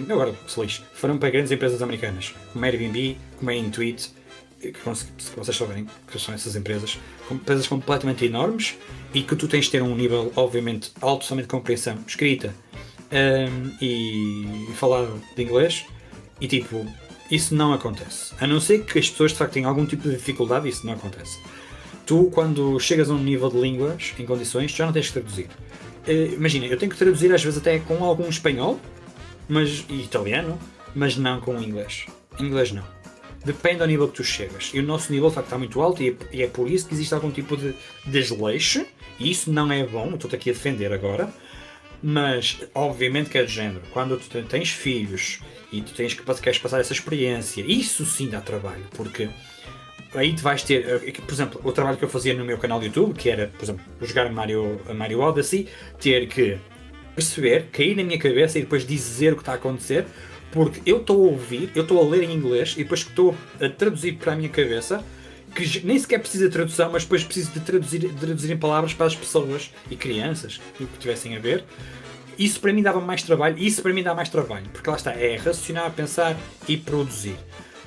foram para grandes empresas americanas. Como a Airbnb, como a Intuit, que vocês souberem que são essas empresas completamente enormes e que tu tens de ter um nível, obviamente, alto somente de compreensão escrita e falar de inglês, e tipo, isso não acontece. A não ser que as pessoas de facto tenham algum tipo de dificuldade, isso não acontece. Tu, quando chegas a um nível de línguas em condições, já não tens que traduzir. Imagina, eu tenho que traduzir às vezes até com algum espanhol e italiano, mas não com inglês. Inglês não. Depende ao nível que tu chegas. E o nosso nível de facto está muito alto e é por isso que existe algum tipo de desleixo. E isso não é bom, estou-te aqui a defender agora. Mas, obviamente que é de género. Quando tu tens filhos e tu queres passar essa experiência, isso sim dá trabalho. Porque aí tu vais ter, por exemplo, o trabalho que eu fazia no meu canal de YouTube, que era, por exemplo, jogar a Mario Odyssey, ter que perceber, cair na minha cabeça e depois dizer o que está a acontecer. Porque eu estou a ouvir, eu estou a ler em inglês e depois que estou a traduzir para a minha cabeça, que nem sequer precisa de tradução, mas depois preciso de traduzir em palavras para as pessoas e crianças que estivessem a ver. Isso para mim dava mais trabalho, e isso para mim dá mais trabalho, porque lá está, é raciocinar, pensar e produzir.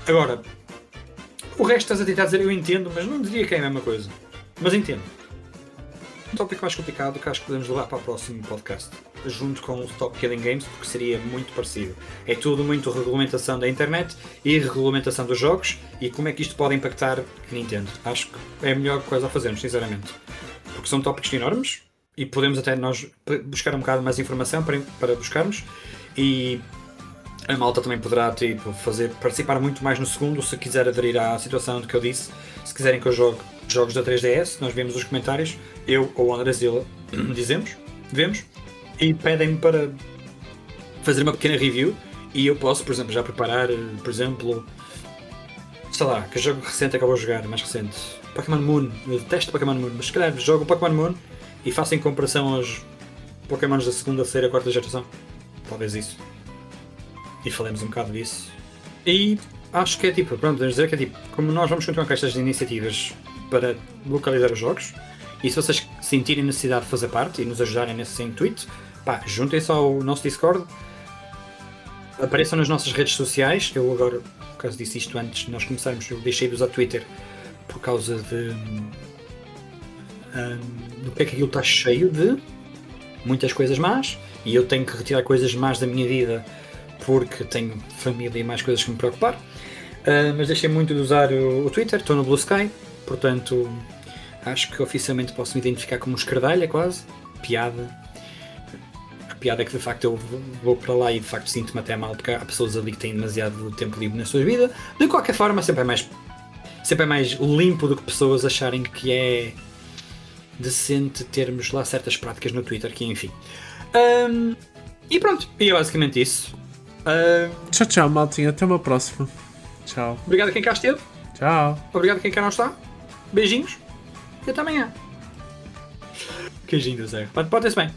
Agora, o resto estás a tentar dizer eu entendo, mas não diria que é a mesma coisa. Mas entendo. Um tópico mais complicado que acho que podemos levar para o próximo podcast, junto com o Stop Killing Games, porque seria muito parecido. É tudo muito regulamentação da internet e regulamentação dos jogos e como é que isto pode impactar a Nintendo. Acho que é a melhor coisa a fazermos, sinceramente. Porque são tópicos enormes e podemos até nós buscar um bocado mais informação para buscarmos e A malta também poderá tipo, participar muito mais no segundo se quiser aderir à situação do que eu disse. Se quiserem que eu jogue jogos da 3DS, nós vemos os comentários, eu ou o André Zila vemos, e pedem-me para fazer uma pequena review. E eu posso, por exemplo, já preparar, por exemplo, sei lá, que jogo recente é que eu vou jogar, mais recente? Pokémon Moon. Eu detesto Pokémon Moon, mas se calhar jogo Pokémon Moon e faço em comparação aos Pokémons da segunda, terceira, quarta geração. Talvez isso. E falemos um bocado disso. E acho que é tipo, pronto, podemos dizer que é tipo, como nós vamos continuar com estas iniciativas para localizar os jogos, e se vocês sentirem necessidade de fazer parte e nos ajudarem nesse intuito, pá, juntem-se ao nosso Discord, apareçam nas nossas redes sociais. Eu agora, por causa disse isto antes de nós começarmos, eu deixei de usar Twitter por causa de do que é que aquilo está cheio de muitas coisas más, e eu tenho que retirar coisas más da minha vida porque tenho família e mais coisas que me preocupar. Mas deixei muito de usar o Twitter, estou no Blue Sky, portanto acho que oficialmente posso me identificar como um escardalha quase. Piada. A piada é que de facto eu vou para lá e de facto sinto-me até mal porque há pessoas ali que têm demasiado tempo livre na sua vida. De qualquer forma, sempre é mais limpo do que pessoas acharem que é decente termos lá certas práticas no Twitter, que enfim. E pronto, e é basicamente isso. Tchau, tchau, maltinha. Até uma próxima. Tchau. Obrigado a quem cá esteve. Tchau. Obrigado a quem cá não está. Beijinhos. E até amanhã. Queijinho do Zé. Pode-se bem.